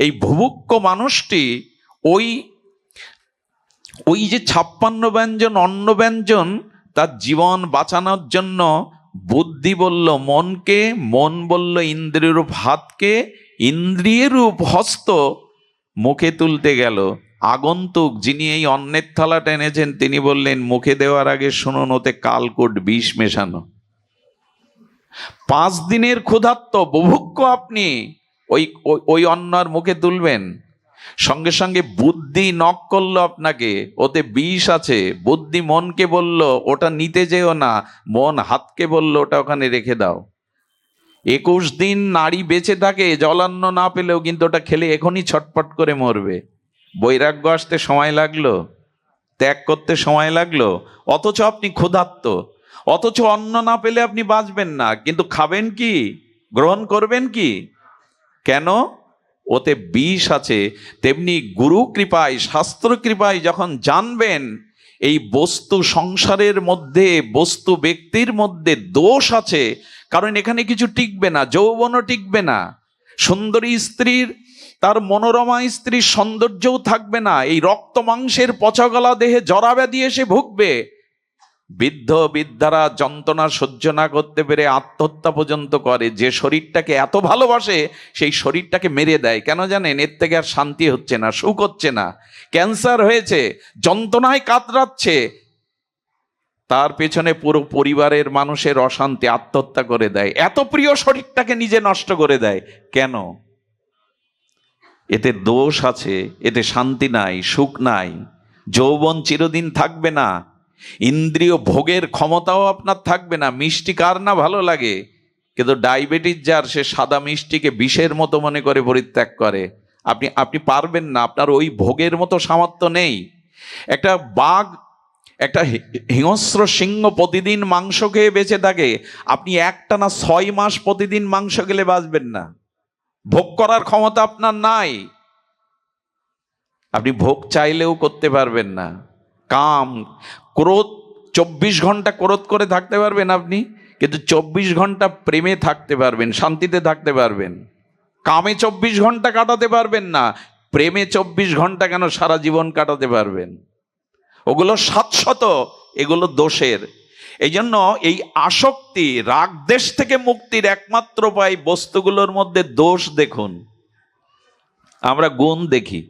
এই ভুভুক্ষ মানুষটি ওই যে 56 ব্যঞ্জন অন্ন ব্যঞ্জন, তার জীবন বাঁচানোর জন্য বুদ্ধি বলল মনকে, মন বলল ইন্দ্রিয় রূপ হাতকে, ইন্দ্রিয়ের রূপ হস্ত মুখে তুলতে গেল। আগন্তুক যিনি এই অন্নের থালা টেনেছেন, তিনি বললেন, মুখে দেওয়ার আগে শুনুন, ওতে কালকূট বিষ মেশানো। 5 দিনের ক্ষুধার্ত বুভুক্ষ আপনি ওই অন্নার মুখে তুলবেন। সঙ্গে সঙ্গে বুদ্ধি নক করলো আপনাকে, ওতে বিষ আছে। বুদ্ধি মনকে বলল ওটা নিতে যেও না, মন হাতকে বলল ওটা ওখানে রেখে দাও। 21 দিন নারী বেঁচে থাকে জলান্ন না পেলেও, কিন্তু ওটা খেলে এখনই ছটপট করে মরবে। বৈরাগ্য আসতে সময় লাগলো, ত্যাগ করতে সময় লাগলো, অথচ আপনি ক্ষুধার্ত, অথচ অন্ন না পেলে আপনি বাঁচবেন না। কিন্তু খাবেন কি? গ্রহণ করবেন কি? কেন? ওতে বিষ আছে। তেমনি গুরু কৃপায়, শাস্ত্র কৃপায় যখন জানবেন এই বস্তু সংসারের মধ্যে, বস্তু ব্যক্তির মধ্যে দোষ আছে, কারণ এখানে কিছু টিকবে না, যৌবনও টিকবে না, সুন্দরী স্ত্রীর, তার মনোরমা স্ত্রীর সৌন্দর্যও থাকবে না, এই রক্ত মাংসের পচাগলা দেহে জরাব্যাধি এসে ভুগবে। বৃদ্ধ বৃদ্ধারা যন্ত্রণা সহ্য না করতে পেরে আত্মহত্যা পর্যন্ত করে। যে শরীরটাকে এত ভালোবাসে সেই শরীরটাকে মেরে দেয়। কেন জানেন? এর থেকে আর শান্তি হচ্ছে না, সুখ হচ্ছে না। ক্যান্সার হয়েছে, যন্ত্রণায় কাতরাচ্ছে, তার পেছনে পুরো পরিবারের মানুষের অশান্তি, আত্মহত্যা করে দেয়। এত প্রিয় শরীরটাকে নিজে নষ্ট করে দেয় কেন? এতে দোষ আছে, এতে শান্তি নাই, সুখ নাই। যৌবন চিরদিন থাকবে না। ইন্দ্রিয় ভোগের ক্ষমতাও আপনার থাকবে না। মিষ্টি কার না ভালো লাগে, কিন্তু ডায়াবেটিস যার, সে সাদা মিষ্টিকে বিষের মতো মনে করে পরিত্যাগ করে। আপনি আপনি পারবেন না, আপনার ওই ভোগের মতো সামর্থ্য নেই। একটা বাঘ, একটা হিংস্র সিংহ প্রতিদিন মাংস খেয়ে বেঁচে থাকে, আপনি একটানা 6 মাস প্রতিদিন মাংস খেলে বাঁচবেন না। ভোগ করার ক্ষমতা আপনার নাই, আপনি ভোগ চাইলেও করতে পারবেন না। কাম, ক্রোধ, 24 ঘন্টা ক্রোধ করে থাকতে পারবেন আপনি, কিন্তু 24 ঘন্টা প্রেমে থাকতে পারবেন, শান্তিতে থাকতে পারবেন। কামে 24 ঘন্টা কাটাতে পারবেন না, প্রেমে 24 ঘন্টা কেন সারা জীবন কাটাতে পারবেন। ওগুলো শাশ্বত, এগুলো দোষের। এই জন্য এই আসক্তি, রাগ দেশ থেকে মুক্তির একমাত্র উপায় বস্তুগুলোর মধ্যে দোষ দেখুন, আমরা গুণ দেখি।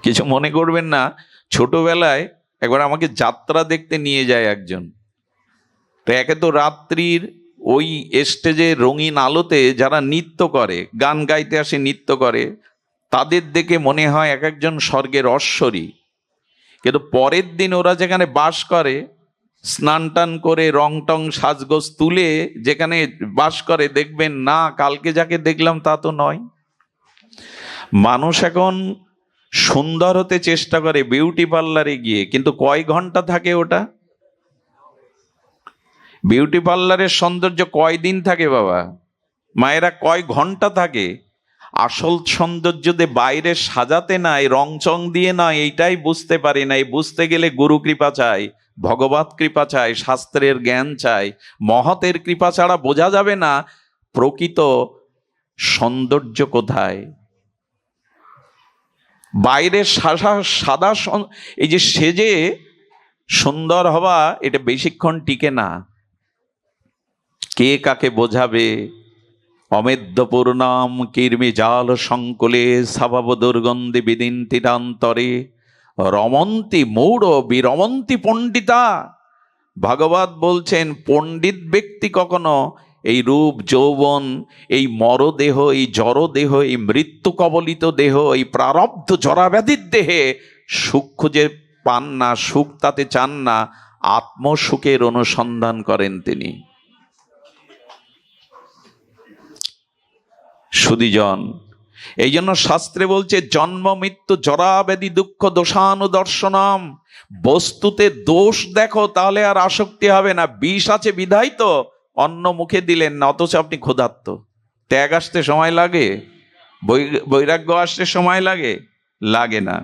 কিছু মনে করবেন না, ছোটবেলায় একবার আমাকে যাত্রা দেখতে নিয়ে যায় একজন। তো একে তো রাত্রির ওই স্টেজে রঙিন আলোতে যারা নৃত্য করে, গান গাইতে আসে, নৃত্য করে, তাদের দেখে মনে হয় এক একজন স্বর্গের ঐশ্বরী। কিন্তু পরের দিন ওরা যেখানে বাস করে, স্নান টান করে রং টং সাজগোজ তুলে যেখানে বাস করে, দেখবেন না কালকে যাকে দেখলাম তা তো নয়। মানুষ এখন সুন্দর হতে চেষ্টা করে বিউটি পার্লারে গিয়ে, কিন্তু কয় ঘন্টা থাকে ওটা? বিউটি পার্লারের সৌন্দর্য কয়দিন থাকে বাবা? মায়েরা, কয় ঘন্টা থাকে? আসল সৌন্দর্য যে বাইরে সাজাতে নাই, রং চং দিয়ে নয়, এইটাই বুঝতে পারি না। এই বুঝতে গেলে গুরু কৃপা চাই, ভগবত কৃপা চাই, শাস্ত্রের জ্ঞান চাই। মহতের কৃপা ছাড়া বোঝা যাবে না প্রকৃত সৌন্দর্য কোথায়। বাইরে সাদা এই যে সেজে সুন্দর হওয়া, এটা বেশিক্ষণ টিকে না। কে কাকে বোঝাবে? অমেদ্য পূর্ণাম কীর্মি জাল সংকুলে স্বভাব দুর্গন্ধি বিদিন তীরান্তরে রমন্তি মৌঢ় বিরমন্তি পণ্ডিতা। ভাগবত বলছেন, পণ্ডিত ব্যক্তি কখনো এই রূপ যৌবন, এই মরদেহ, এই জড়দেহ, এই মৃত্যু কবলিত দেহ, এই প্রারব্ধ জরাব্যাধির দেহে সুখ খুঁজে পান না, সুখ তাতে চান না, আত্মসুখের অনুসন্ধান করেন তিনি। সুধীজন, এই জন্য শাস্ত্রে বলছে, জন্ম মৃত্যু জরা ব্যাধি দুঃখ দোষানুদর্শনম। বস্তুতে দোষ দেখো, তাহলে আর আসক্তি হবে না। বিষ আছে বিধাই তো অন্ন মুখে দিলেন না, অথচ আপনি ক্ষুধার্ত। ত্যাগ আসতে সময় লাগে, বৈরাগ্য আসতে সময় লাগে? লাগে না।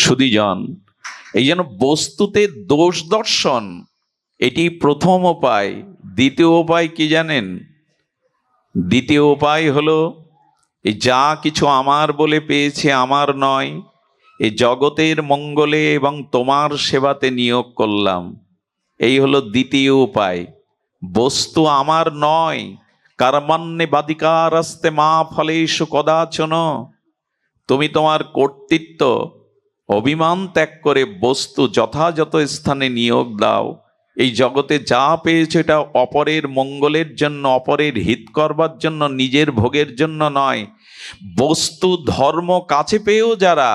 সুধীজন, এই জন্য বস্তুতে দোষ দর্শন, এটি প্রথম উপায়। দ্বিতীয় উপায় কি জানেন? দ্বিতীয় উপায় হলো, এই যা কিছু আমার বলে পেয়েছে আমার নয়, এই জগতের মঙ্গলে এবং তোমার সেবাতে নিয়োগ করলাম। এই হলো দ্বিতীয় উপায়। বস্তু আমার নয়। কর্মণ্যে বাধিকারস্তে মা ফলেষু কদাচন। তুমি তোমার কর্তৃত্ব, অভিমান ত্যাগ করে বস্তু যথাযথ স্থানে নিয়োগ দাও। এই জগতে যা পেয়েছে এটা অপরের মঙ্গলের জন্য, অপরের হিত করবার জন্য, নিজের ভোগের জন্য নয়। বস্তু ধর্ম কাছে পেয়েও যারা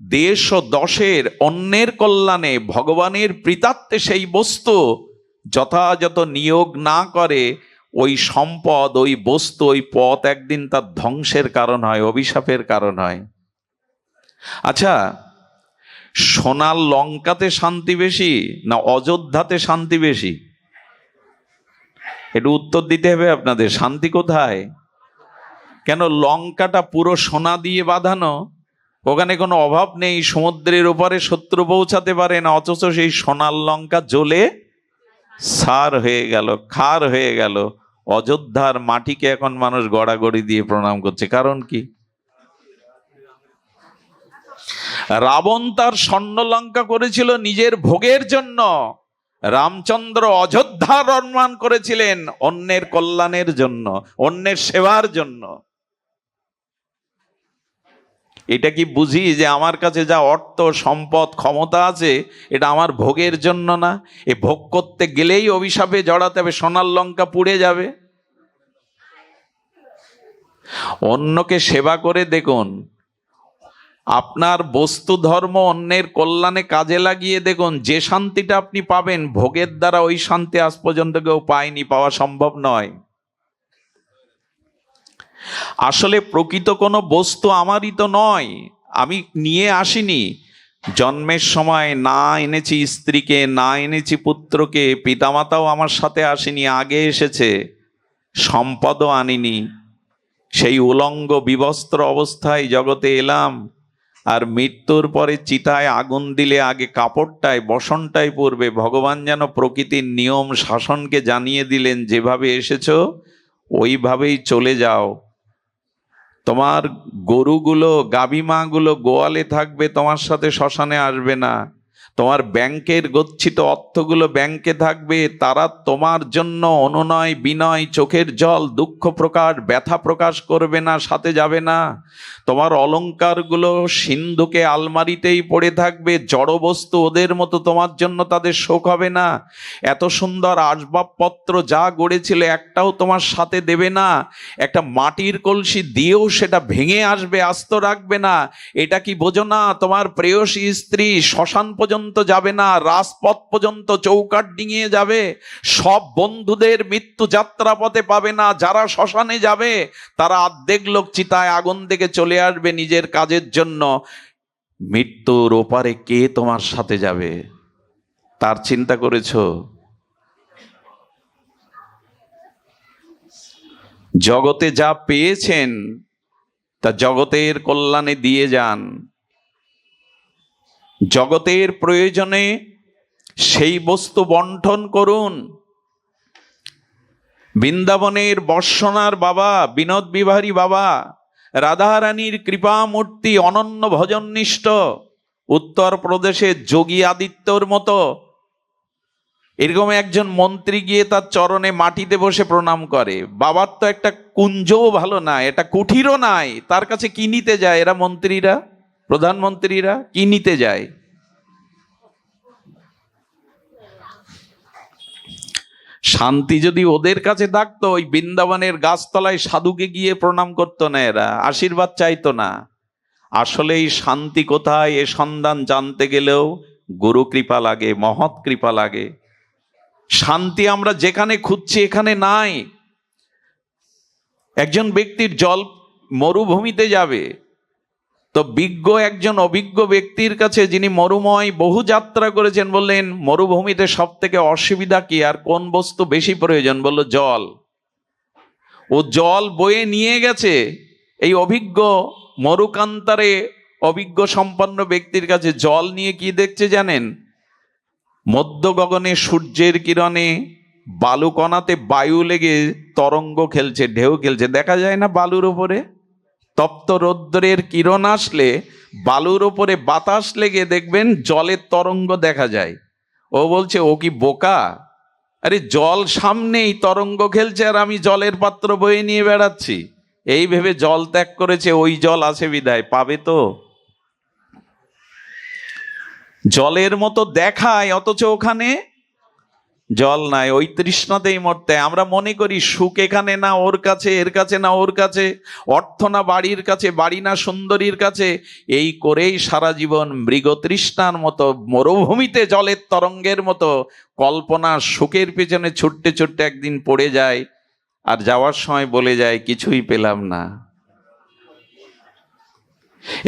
দেশ ও দশের অন্যের কল্যাণে, ভগবানের প্রীতার্থে সেই বস্তু যথাযথ নিয়োগ না করে, ওই সম্পদ, ওই বস্তু, ওই পথ একদিন তার ধ্বংসের কারণ হয়, অভিশাপের কারণ হয়। আচ্ছা, সোনার লঙ্কাতে শান্তি বেশি না অযোধ্যাতে শান্তি বেশি? একটু উত্তর দিতে হবে আপনাদের। শান্তি কোথায়? কেন? লঙ্কাটা পুরো সোনা দিয়ে বাঁধানো, ওখানে কোনো অভাব নেই, সমুদ্রের ওপারে শত্রু পৌঁছাতে পারে না, অথচ সেই সোনার লঙ্কা জ্বলে সার হয়ে গেল, খার হয়ে গেল। অযোধ্যার মাটিকে এখন মানুষ গড়াগড়ি দিয়ে প্রণাম করছে। কারণ কি? রাবণ তার স্বর্ণলঙ্কা করেছিল নিজের ভোগের জন্য, রামচন্দ্র অযোধ্যার নির্মাণ করেছিলেন অন্যের কল্যাণের জন্য, অন্যের সেবার জন্য। এটা কি বুঝি যে আমার কাছে যা অর্থ সম্পদ ক্ষমতা আছে, এটা আমার ভোগের জন্য না? এ ভোগ করতে গেলেই অভিশাপে জড়াতে হবে, সোনার লঙ্কা পুড়ে যাবে। অন্যকে সেবা করে দেখুন, আপনার বস্তু ধর্ম অন্যের কল্যাণে কাজে লাগিয়ে দেখুন, যে শান্তিটা আপনি পাবেন ভোগের দ্বারা ওই শান্তি আজ পর্যন্ত কেউ পায়নি, পাওয়া সম্ভব নয়। আসলে প্রকৃত কোনো বস্তু আমারই তো নয়, আমি নিয়ে আসিনি। জন্মের সময় না এনেছি স্ত্রীকে, না এনেছি পুত্রকে, পিতামাতাও আমার সাথে আসেনি, আগে এসেছে। সম্পদও আনিনি, সেই উলঙ্গ বিবস্ত্র অবস্থায় জগতে এলাম। আর মৃত্যুর পরে চিতায় আগুন দিলে আগে কাপড়টায় বসনটাই পড়বে। ভগবান যেন প্রকৃতির নিয়ম শাসনকে জানিয়ে দিলেন, যেভাবে এসেছো ওইভাবেই চলে যাও। তোমার গরুগুলো, গাভী মাগুলো গোয়ালে থাকবে, তোমার সাথে শ্মশানে আসবে না। তোমার ব্যাংকের গচ্ছিত অর্থগুলো ব্যাংকে থাকবে, তারা তোমার জন্য অনুনয় বিনয়, চোখের জল, দুঃখ প্রকাশ, ব্যথা প্রকাশ করবে না, সাথে যাবে না। তোমার অলংকারগুলো সিন্ধুকে আলমারিতেই পড়ে থাকবে, জড় বস্তু ওদের মতো তোমার জন্য তাদের শোক হবে না। এত সুন্দর আসবাবপত্র যা গড়েছিল একটাও তোমার সাথে দেবে না। একটা মাটির কলসি দিয়েও সেটা ভেঙে আসবে, আস্ত রাখবে না। এটা কি বোঝো না? তোমার প্রেয়সী স্ত্রী শ্মশান পর্যন্ত যাবে না, রাজপথ পর্যন্ত চৌকাঠ ডিঙিয়ে যাবে। সব বন্ধুদের মৃত্যু যাত্রা পথে পাবে না। যারা শ্মশানে যাবে তারা অর্ধেক লোক চিতায় আগুন থেকে চলে আসবে নিজের কাজের জন্য। মৃত্যুর ওপারে কে তোমার সাথে যাবে তার চিন্তা করেছো? জগতে যা পেয়েছেন তা জগতের কল্যাণে দিয়ে যান। জগতের প্রয়োজনে সেই বস্তু বন্টন করুন। বৃন্দাবনের বর্ষণার বাবা, বিনোদ বিহারী বাবা, রাধারানীর কৃপামূর্তি, অনন্য ভজননিষ্ঠ, উত্তরপ্রদেশের যোগী আদিত্যর মতো এরকম একজন মন্ত্রী গিয়ে তার চরণে মাটিতে বসে প্রণাম করে। বাবার তো একটা কুঞ্জও ভালো নাই, এটা কুঠিরও নাই, তার কাছে কি নিতে যায় এরা মন্ত্রীরা, প্রধানমন্ত্রীরা কি নিতে যায়? শান্তি যদি ওদের কাছে থাকতো, ওই বৃন্দাবনের গাছতলায় সাধুকে গিয়ে প্রণাম করতো না, এরা আশীর্বাদ চাইতো না। আসলে এই শান্তি কোথায় এ সন্ধান জানতে গেলেও গুরু কৃপা লাগে, মহৎ কৃপা লাগে। শান্তি আমরা যেখানে খুঁজছি এখানে নাই। একজন ব্যক্তির জল মরুভূমিতে যাবে, তো বিজ্ঞ একজন অভিজ্ঞ ব্যক্তির কাছে, যিনি মরুময় বহু যাত্রা করেছেন, বললেন মরুভূমিতে সব থেকে অসুবিধা কি আর কোন বস্তু বেশি প্রয়োজন? বলল জল। ও জল বয়ে নিয়ে গেছে এই অভিজ্ঞ মরুকান্তারে অভিজ্ঞ সম্পন্ন ব্যক্তির কাছে। জল নিয়ে কি দেখছে জানেন? মধ্য গগনে সূর্যের কিরণে বালুকণাতে বায়ু লেগে তরঙ্গ খেলছে, ঢেউ খেলছে, দেখা যায় না বালুর উপরে? তপ্ত রৌদ্রের কিরণ আসলে বালুর ওপরে বাতাস লেগে দেখবেন জলের তরঙ্গ দেখা যায়। ও বলছে ও কি বোকা? আরে জল সামনেই, তরঙ্গ খেলছে, আর আমি জলের পাত্র বয়ে নিয়ে বেড়াচ্ছি। এই ভেবে জল ত্যাগ করেছে, ওই জল আছে বিদায় পাবে তো। জলের মতো দেখায় অথচ ওখানে জল নাই। ওই তৃষ্ণাতেই মরতে। আমরা মনে করি সুখ এখানে না ওর কাছে, এর কাছে না ওর কাছে, অর্থ না বাড়ির কাছে, বাড়ি না সুন্দরীর কাছে। এই করেই সারা জীবন মৃগতৃষ্ণার মতো মরুভূমিতে জলের তরঙ্গের মতো কল্পনা সুখের পেছনে ছুটতে ছুটতে একদিন পড়ে যায়, আর যাওয়ার সময় বলে যায় কিছুই পেলাম না।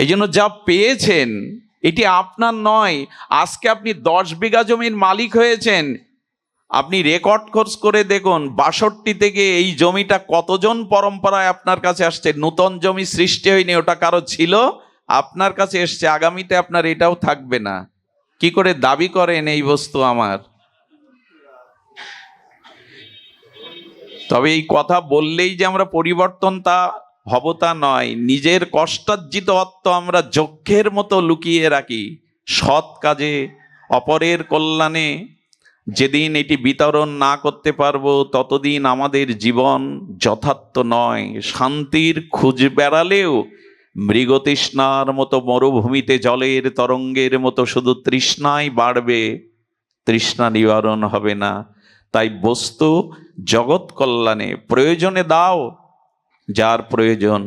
এই জন্য যা পেয়েছেন এটি আপনার নয়। আজকে আপনি 10 বিঘা জমির মালিক হয়েছেন, আপনি রেকর্ড কোর্স করে দেখুন 62 থেকে এই জমিটা কতজন পরম্পরায় আপনার কাছে আসছে। নূতন জমি সৃষ্টি হয়নি, ওটা কারো ছিল, আপনার কাছে এসছে। আগামীতে আপনার এটাও থাকবে না। কি করে দাবি করেন এই বস্তু আমার? তবে এই কথা বললেই যে আমরা পরিবর্তন তা হব তা নয়। নিজের কষ্টার্জিত অর্থ আমরা যজ্ঞের মতো লুকিয়ে রাখি সৎ কাজে, অপরের কল্যাণে। যেদিন এটি বিতরণ না করতে পারবো ততদিন আমাদের জীবন যথার্থ নয়। শান্তির খুঁজ বেড়ালেও মৃগতৃষ্ণার মতো মরুভূমিতে জলের তরঙ্গের মতো শুধু তৃষ্ণাই বাড়বে, তৃষ্ণা নিবারণ হবে না। তাই বস্তু জগৎ কল্যাণে প্রয়োজনে দাও, যার প্রয়োজন,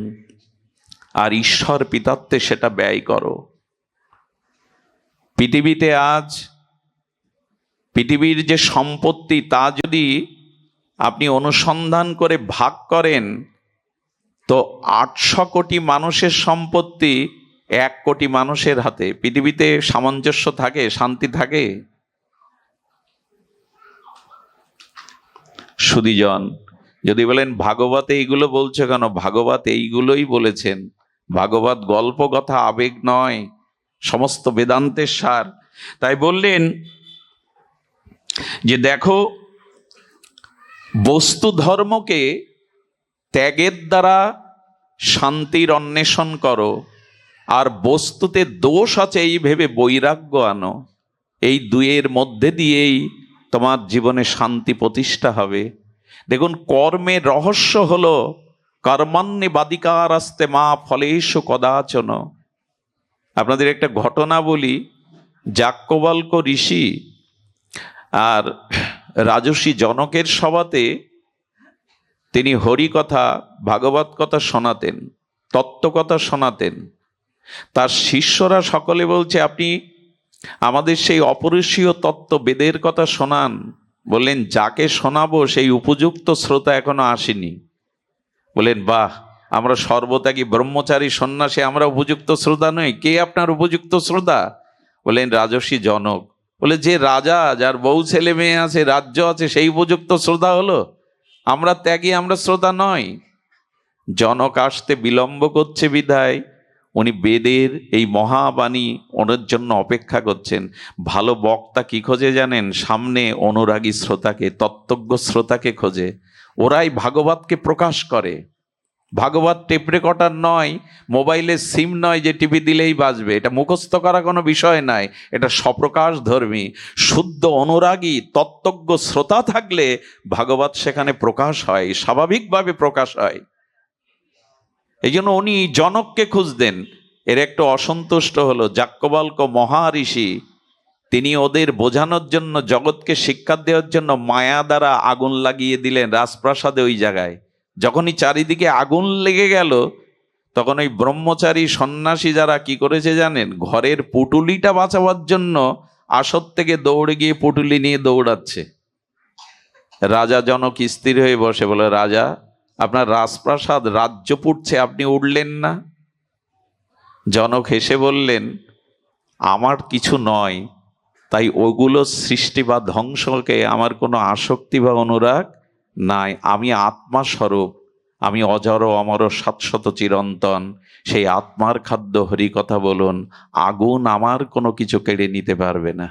আর ঈশ্বর পিতাত্বে সেটা ব্যয় করো। পৃথিবীতে আজ পৃথিবীর যে সম্পত্তি তা যদি আপনি অনুসন্ধান করে ভাগ করেন, তো 800 কোটি মানুষের সম্পত্তি 1 কোটি মানুষের হাতে। পৃথিবীতে সামঞ্জস্য থাকে, শান্তি থাকে? সুধীজন, যদি বলেন ভাগবতে এইগুলো বলছো কেন, ভাগবত এইগুলোই বলেছেন। ভাগবত গল্প কথা, আবেগ নয়, সমস্ত বেদান্তের সার। তাই বললেন যে দেখো, বস্তু ধর্মকে ত্যাগের দ্বারা শান্তির অন্বেষণ করো, আর বস্তুতে দোষ আছে এই ভেবে বৈরাগ্য আনো। এই দুয়ের মধ্যে দিয়েই তোমার জীবনে শান্তি প্রতিষ্ঠা হবে। দেখুন, কর্মের রহস্য হলো কর্মান্নিবাদিকার আস্তে মা ফলেষু কদাচন। আপনাদের একটা ঘটনা বলি। যাজ্ঞবল্ক্য ঋষি আর রাজর্ষি জনকের সভাতে তিনি হরিকথা, ভাগবত কথা শোনাতেন, তত্ত্বকথা শোনাতেন। তার শিষ্যরা সকলে বলছে, আপনি আমাদের সেই অপরিসীয় তত্ত্ব বেদের কথা শোনান। বললেন, যাকে শোনাবো সেই উপযুক্ত শ্রোতা এখনো আসেনি। বললেন, বাহ, আমরা সর্বত্যাগী ব্রহ্মচারী সন্ন্যাসী, আমরা উপযুক্ত শ্রোতা নই? কে আপনার উপযুক্ত শ্রোতা? বললেন, রাজর্ষি জনক। বলে, যে রাজা, যার বউ ছেলে মেয়ে আছে, রাজ্য আছে, সেই উপযুক্ত শ্রোতা হলো? আমরা ত্যাগী, আমরা শ্রোতা নয়। জনক আসতে বিলম্ব করছে বিধায় উনি বেদের এই মহাবাণী ওনার জন্য অপেক্ষা করছেন। ভালো বক্তা কি খোঁজে জানেন? সামনে অনুরাগী শ্রোতাকে, তত্ত্বজ্ঞ শ্রোতাকে খোঁজে। ওরাই ভাগবতকে প্রকাশ করে। ভাগবত টেপ রেকর্ডার নয়, মোবাইলের সিম নয় যে টিভি দিলেই বাজবে। এটা মুখস্থ করা কোনো বিষয় নয়, এটা স্বপ্রকাশ ধর্মী। শুদ্ধ অনুরাগী তত্ত্বজ্ঞ শ্রোতা থাকলে ভাগবত সেখানে প্রকাশ হয়, স্বাভাবিকভাবে প্রকাশ হয়। এই জন্য উনি জনককে খুঁজতেন। এর একটু অসন্তুষ্ট হলো যাজ্ঞবল্ক্য মহাঋষি। তিনি ওদের বোঝানোর জন্য, জগৎকে শিক্ষা দেওয়ার জন্য মায়া দ্বারা আগুন লাগিয়ে দিলেন রাজপ্রাসাদে। ওই জায়গায় যখনই চারিদিকে আগুন লেগে গেল, তখন ওই ব্রহ্মচারী সন্ন্যাসী যারা কি করেছে জানেন? ঘরের পুটুলিটা বাঁচাবার জন্য আসর থেকে দৌড়ে গিয়ে পুটুলি নিয়ে দৌড়াচ্ছে। রাজা জনক স্থির হয়ে বসে, বলে, রাজা, আপনার রাজপ্রাসাদ, রাজ্য পুড়ছে, আপনি উঠলেন না? জনক হেসে বললেন, আমার কিছু নয়, তাই ওগুলো সৃষ্টি বা ধ্বংসকে আমার কোনো আসক্তি বা অনুরাগ নাই। আমি আত্মা স্বরূপ, আমি অজর অমর শাশ্বত চিরন্তন। সেই আত্মার খাদ্য হরি কথা বলুন, আগুন আমার কোনো কিছু কেড়ে নিতে পারবে না।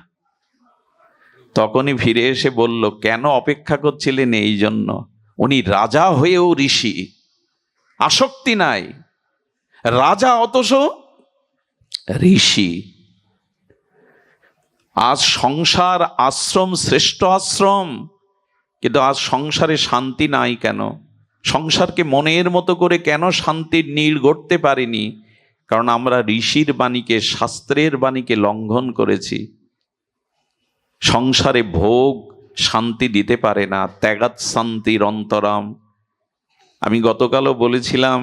তখনই ফিরে এসে বলল, কেন অপেক্ষা করছিলেন? এই জন্য, উনি রাজা হয়েও ঋষি, আসক্তি নাই। রাজা অথচ ঋষি। আজ সংসার আশ্রম, শ্রেষ্ঠ আশ্রম, কিন্তু আজ সংসারে শান্তি নাই কেন? সংসারকে মনের মতো করে কেন শান্তির নীড় গড়তে পারিনি? কারণ আমরা ঋষির বাণীকে, শাস্ত্রের বাণীকে লঙ্ঘন করেছি। সংসারে ভোগ শান্তি দিতে পারে না। ত্যাগাৎ শান্তির অন্তরাম। আমি গতকালও বলেছিলাম,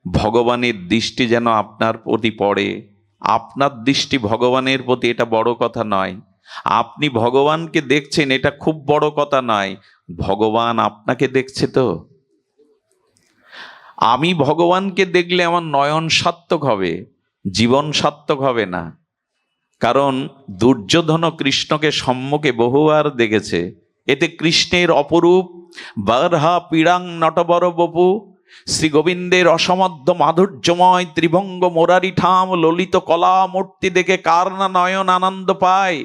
ভগবানের দৃষ্টি যেন আপনার প্রতি পড়ে। আপনার দৃষ্টি ভগবানের প্রতি, এটা বড় কথা নয়। আপনি ভগবানকে দেখছেন, এটা খুব বড় কথা নয়। ভগবান আপনাকে দেখছে তো। আমি ভগবানকে দেখলে আমার নয়ন সার্থক হবে, জীবন সার্থক হবে না। কারণ দুর্যোধন কৃষ্ণকে সম্মুখে বহুবার দেখেছে। এতে কৃষ্ণের অপরূপ বারহা পীড়াং নটবর বপু, শ্রী গোবিন্দের অসমাদ্য মাধুর্যময় ত্রিভঙ্গ মোরারি ঠাম ললিত কলা মূর্তি দেখে কার না নয়ন আনন্দ পায়।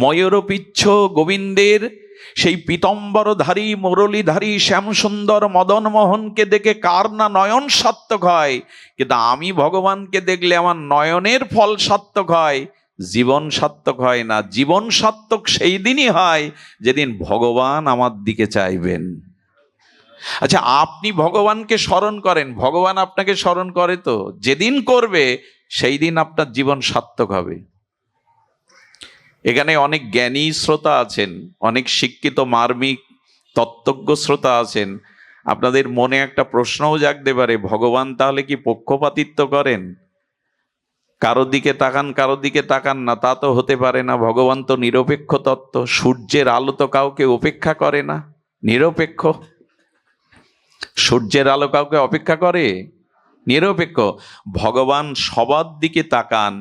ময়ূরপিচ্ছ গোবিন্দের সেই পীতম্বরধারী মুরলীধারী শ্যামসুন্দর মদন মোহনকে দেখে কার না নয়ন সার্থক হয়। কিন্তু আমি ভগবানকে দেখলে আমার নয়নের ফল সার্থক হয়, জীবন সার্থক হয় না। জীবন সার্থক সেই দিনই হয় যেদিন ভগবান আমার দিকে চাইবেন। আচ্ছা, আপনি ভগবানকে স্মরণ করেন, ভগবান আপনাকে স্মরণ করে তো? যেদিন করবে সেই দিন আপনার জীবন সার্থক হবে। এখানে অনেক জ্ঞানী শ্রোতা আছেন, অনেক শিক্ষিত মার্মিক তত্ত্বজ্ঞ শ্রোতা আছেন। আপনাদের মনে একটা প্রশ্নও জাগতে পারে, ভগবান তাহলে কি পক্ষপাতিত্ব করেন? কারো দিকে তাকান কারো দিকে তাকান না, তা তো হতে পারে না। ভগবান তো নিরপেক্ষ তত্ত্ব। সূর্যের আলো তো কাউকে উপেক্ষা করে না, নিরপেক্ষ। সূর্যের আলো কাউকে অপেক্ষা করে? নিরপেক্ষ। ভগবান সবার দিকে তাকান,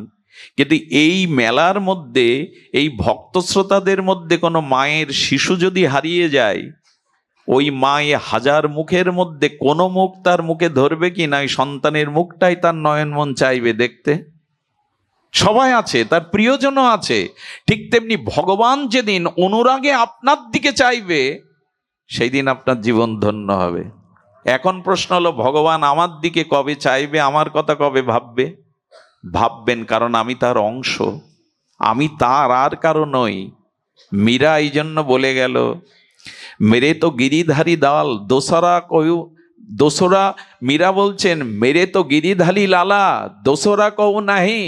কিন্তু এই মেলার মধ্যে, এই ভক্ত শ্রোতাদের মধ্যে কোনো মায়ের শিশু যদি হারিয়ে যায়, ওই মা হাজার মুখের মধ্যে কোনো মুখ তার মুখে ধরবে কি না, সন্তানের মুখটাই তার নয়ন মন চাইবে দেখতে। সবাই আছে, তার প্রিয়জনও আছে। ঠিক তেমনি ভগবান যেদিন অনুরাগে আপনার দিকে চাইবে, সেই দিন আপনার জীবন ধন্য হবে। এখন প্রশ্ন হলো, ভগবান আমার দিকে কবে চাইবে, আমার কথা কবে ভাববে? ভাববেন, কারণ আমি তার অংশ, আমি তার আর কারো নই। মীরা এই জন্য বলে গেল, মেরে তো গিরিধারী দাল দোসরা। মীরা বলছেন, মেরে তো গিরিধারী লালা দোসরা কও নাহি।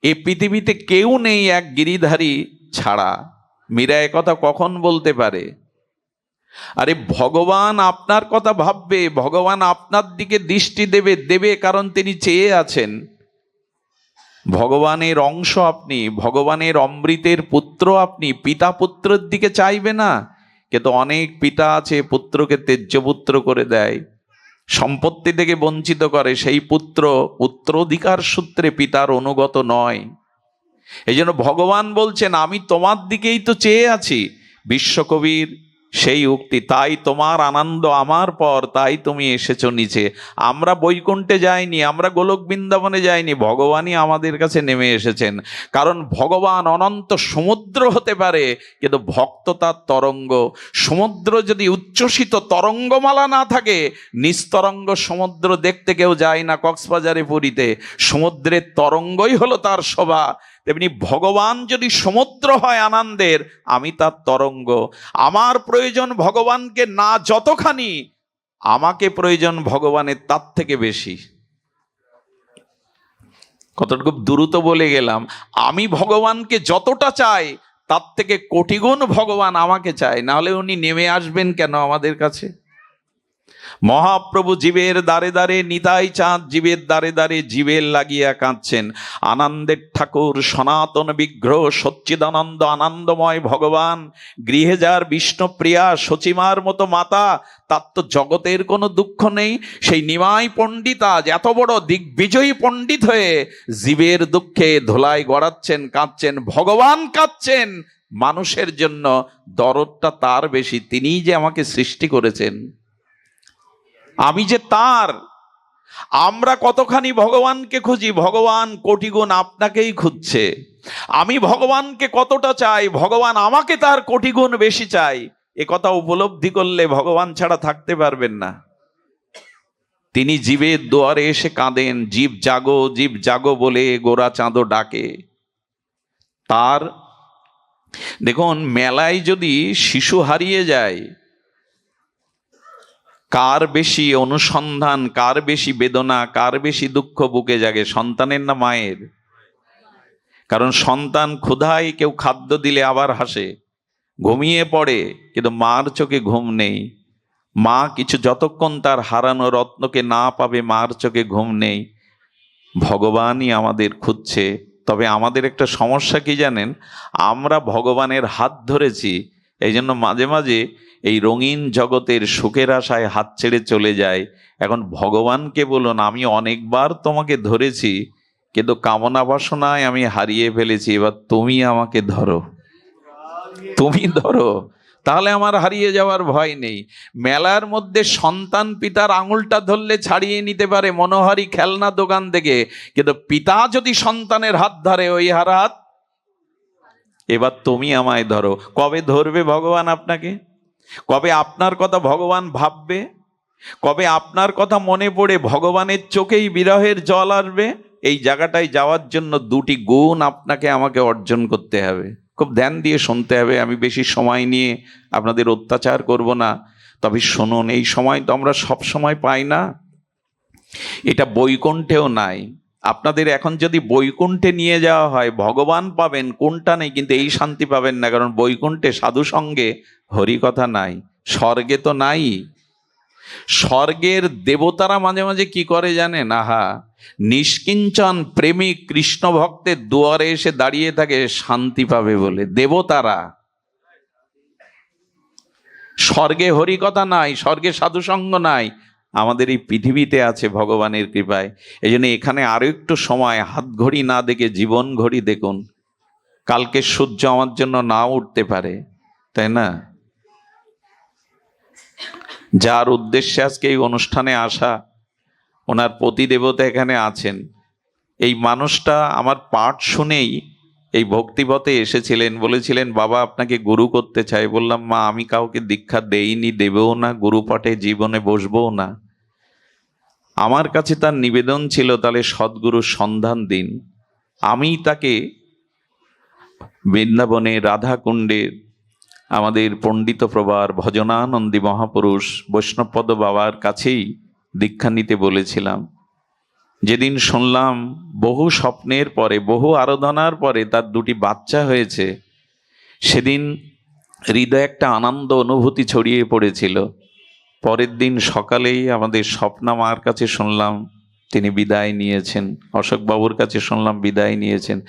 এই পৃথিবীতে কেউ নেই এক গিরিধারী ছাড়া। মীরা একথা কখন বলতে পারে? আরে ভগবান আপনার কথা ভাববে, ভগবান আপনার দিকে দৃষ্টি দেবে, কারণ তিনি চেয়ে আছেন। ভগবানের অংশ আপনি, ভগবানের অমৃতের পুত্র আপনি, পিতা পুত্রের দিকে চাইবে না? কিন্তু অনেক পিতা আছে পুত্রকে ত্যায্য পুত্র করে দেয়, সম্পত্তি থেকে বঞ্চিত করে। সেই পুত্র উত্তরাধিকার সূত্রে পিতার অনুগত নয়। এই জন্য ভগবান বলছেন, আমি তোমার দিকেই তো চেয়ে আছি। বিশ্বকবির সেই উক্তি, তাই তোমার আনন্দ আমার পর, তাই তুমি এসেছো নিচে। আমরা বৈকুণ্ঠে যাইনি, আমরা গোলক বৃন্দাবনে যাইনি, ভগবানই আমাদের কাছে নেমে এসেছেন। কারণ ভগবান অনন্ত সমুদ্র হতে পারে, কিন্তু ভক্ত তার তরঙ্গ। সমুদ্র যদি উচ্ছ্বসিত তরঙ্গমালা না থাকে, নিস্তরঙ্গ সমুদ্র দেখতে কেউ যায় না কক্সবাজারে পুরীতে। সমুদ্রের তরঙ্গই হলো তার শোভা। তেমনি ভগবান যদি সমুদ্র হয় আনন্দের, আমি তার তরঙ্গ। আমার প্রয়োজন ভগবানকে না যতখানি, আমাকে প্রয়োজন ভগবানের তার থেকে বেশি। কতটা খুব দ্রুত বলে গেলাম। আমি ভগবানকে যতটা চাই, তার থেকে কোটি গুণ ভগবান আমাকে চায়, না হলে উনি নেমে আসবেন কেন আমাদের কাছে? মহাপ্রভু জীবের দ্বারে দ্বারে, নিতাই চাঁদ জীবের দ্বারে দ্বারে জীবের লাগিয়া কাঁদছেন। আনন্দের ঠাকুর সনাতন বিগ্রহ সচ্চিদানন্দ আনন্দময় ভগবান, গৃহে যার বিষ্ণুপ্রিয়া সচিমার মতো মাতা, তার তো জগতের কোনো দুঃখ নেই। সেই নিমাই পণ্ডিত আজ এত বড় দিগ্বিজয়ী পণ্ডিত হয়ে জীবের দুঃখে ধোলাই গড়াচ্ছেন, কাঁদছেন। ভগবান কাঁদছেন মানুষের জন্য, দরদটা তার বেশি। তিনিই যে আমাকে সৃষ্টি করেছেন, আমি যে তার। আমরা কতখানি ভগবানকে খুঁজি, ভগবান কোটি গুণ আপনাকেই খুঁজছে। আমি ভগবানকে কতটা চাই, ভগবান আমাকে তার কোটি গুণ বেশি চাই। এ কথা উপলব্ধি করলে ভগবান ছাড়া থাকতে পারবেন না। তিনি জীবের দুয়ারে এসে কাঁদেন, জীব জাগো, জীব জাগো বলে গোরা চাঁদো ডাকে। তার দেখুন, মেলায় যদি শিশু হারিয়ে যায়, কার বেশি অনুসন্ধান, কার বেশি বেদনা, কার বেশি দুঃখ বুকে জাগে? সন্তানের না মায়ের? কারণ সন্তান ক্ষুধায় কেউ খাদ্য দিলে আবার হাসে, ঘুমিয়ে পড়ে, কিন্তু মার চোখে ঘুম নেই। মা কিছু যতক্ষণ তার হারানো রত্নকে না পাবে, মার চোখে ঘুম নেই। ভগবানই আমাদের খুঁজছে। তবে আমাদের একটা সমস্যা কি জানেন? আমরা ভগবানের হাত ধরেছি, এই জন্য মাঝে মাঝে এই রঙিন জগতের সুখের আশায় হাত ছেড়ে চলে যায়। এখন ভগবানকে বলুন, আমি অনেকবার তোমাকে ধরেছি, কিন্তু কামনা বাসনায় আমি হারিয়ে ফেলেছি, এবার তুমি আমাকে ধরো, তুমি ধরো, তাহলে আমার হারিয়ে যাওয়ার ভয় নেই। মেলার মধ্যে সন্তান পিতার আঙুলটা ধরলে ছাড়িয়ে নিতে পারে মনোহারি খেলনা দোকান থেকে, কিন্তু পিতা যদি সন্তানের হাত ধরে, ওই হাত, এবার তুমি আমায় ধরো। কবে ধরবে ভগবান আপনাকে? কবে আপনার কথা ভগবান ভাববে? কবে আপনার কথা মনে পড়ে ভগবানের চোখেই বিরহের জল আসবে? এই জায়গাটায় যাওয়ার জন্য দুটি গুণ আপনাকে আমাকে অর্জন করতে হবে। খুব ধ্যান দিয়ে শুনতে হবে। আমি বেশি সময় নিয়ে আপনাদের অত্যাচার করব না, তবে শুনুন। এই সময় তো আমরা সব সময় পাই না, এটা বৈকুণ্ঠেও নাই। আপনাদের এখন যদি বৈকুণ্ঠে নিয়ে যাওয়া হয়, ভগবান পাবেন, কোনটা নেই, কিন্তু এই শান্তি পাবেন না। কারণ বৈকুণ্ঠে সাধু সঙ্গে হরি কথা নাই, স্বর্গে তো নাই। স্বর্গের দেবতারা মাঝে মাঝে কি করে জানেন? আহা, নিষ্কিঞ্চন প্রেমিক কৃষ্ণ ভক্তের দুয়ারে এসে দাঁড়িয়ে থাকে শান্তি পাবে বলে। দেবতারা, স্বর্গে হরিকথা নাই, স্বর্গে সাধুসঙ্গ নাই, আমাদের এই পৃথিবীতে আছে ভগবানের কৃপায়। এই জন্য এখানে আরো একটু সময়, হাত ঘড়ি না দেখে জীবন ঘড়ি দেখুন। কালকে সূর্য আমার জন্য না উঠতে পারে, তাই না? যার উদ্দেশ্যে আজকে এই অনুষ্ঠানে আসা, ওনার প্রতিদেবতা এখানে আছেন। এই মানুষটা আমার পাঠ শুনেই এই ভক্তিপথে এসেছিলেন, বলেছিলেন বাবা আপনাকে গুরু করতে চাই। বললাম মা আমি কাউকে দীক্ষা দেইনি, দেবেও না, গুরু পাঠে জীবনে বসবও না। আমার কাছে তার নিবেদন ছিল তাহলে সদ্গুরুর সন্ধান দিন। আমি তাকে বৃন্দাবনে রাধাকুণ্ডের আমাদের পণ্ডিত প্রবার ভজনানন্দী মহাপুরুষ বৈষ্ণবপদ বাবার কাছেই দীক্ষা নিতে বলেছিলাম। যেদিন শুনলাম বহু স্বপ্নের পরে, বহু আরাধনার পরে তার দুটি বাচ্চা হয়েছে, সেদিন হৃদয়ে একটা আনন্দ অনুভূতি ছড়িয়ে পড়েছিল। পরের দিন সকালেই আমাদের স্বপ্না মার কাছে শুনলাম তিনি বিদায় নিয়েছেন, অশোকবাবুর কাছে শুনলাম বিদায় নিয়েছেন।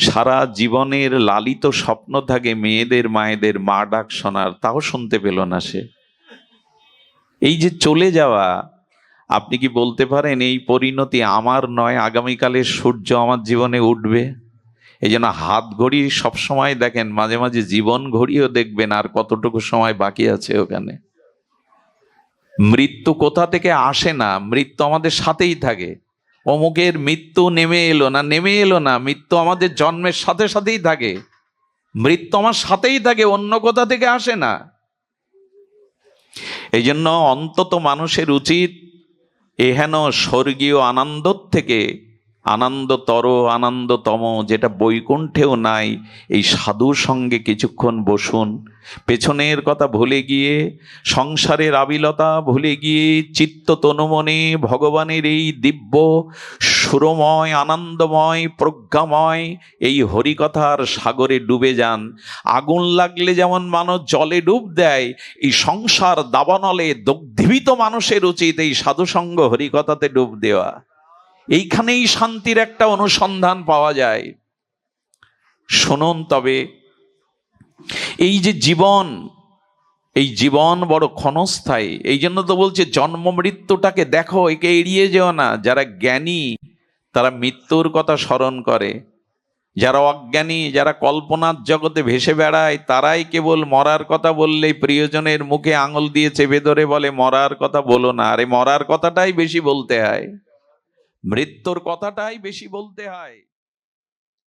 সারা জীবনের লালিত স্বপ্ন থাকে মেয়েদের মায়েদের মা ডাক শোনার, তাও শুনতে পেল না সে। এই যে চলে যাওয়া, আপনি কি বলতে পারেন এই পরিণতি আমার নয়? আগামীকালের সূর্য আমার জীবনে উঠবে। এই জন্য হাত ঘড়ি সবসময় দেখেন, মাঝে মাঝে জীবন ঘড়িও দেখবেন আর কতটুকু সময় বাকি আছে ওখানে। মৃত্যু কোথা থেকে আসে না, মৃত্যু আমাদের সাথেই থাকে। অমুকের মৃত্যু নেমে এলো না, নেমে এলো না, মৃত্যু আমাদের জন্মের সাথে সাথেই থাকে। মৃত্যু আমার সাথেই থাকে, অন্য কোথা থেকে আসে না। এই জন্য অন্তত মানুষের উচিত এহেন স্বর্গীয় আনন্দর থেকে আনন্দতর, আনন্দতম, যেটা বৈকুণ্ঠেও নাই, এই সাধুর সঙ্গে কিছুক্ষণ বসুন। পেছনের কথা ভুলে গিয়ে, সংসারের আবিলতা ভুলে গিয়ে, চিত্ত তনুমনে ভগবানের এই দিব্য সুরময়, আনন্দময়, প্রজ্ঞাময় এই হরিকথার সাগরে ডুবে যান। আগুন লাগলে যেমন মানুষ জলে ডুব দেয়, এই সংসার দাবানলে দগ্ধীভূত মানুষের উচিত এই সাধুসঙ্গ হরিকথাতে ডুব দেওয়া। এইখানেই শান্তির একটা অনুসন্ধান পাওয়া যায়। শুনুন তবে, এই যে জীবন, এই জীবন বড় ক্ষণস্থায়ী। এই জন্য তো বলছে জন্ম মৃত্যুটাকে দেখো, একে এড়িয়ে যেও না। যারা জ্ঞানী তারা মৃত্যুর কথা স্মরণ করে, যারা অজ্ঞানী, যারা কল্পনার জগতে ভেসে বেড়ায়, তারাই কেবল মরার কথা বললেই প্রিয়জনের মুখে আঙুল দিয়ে চেপে ধরে বলে মরার কথা বলো না। আরে মরার কথাটাই বেশি বলতে হয়, মৃত্যুর কথাটাই বেশি বলতে হয়।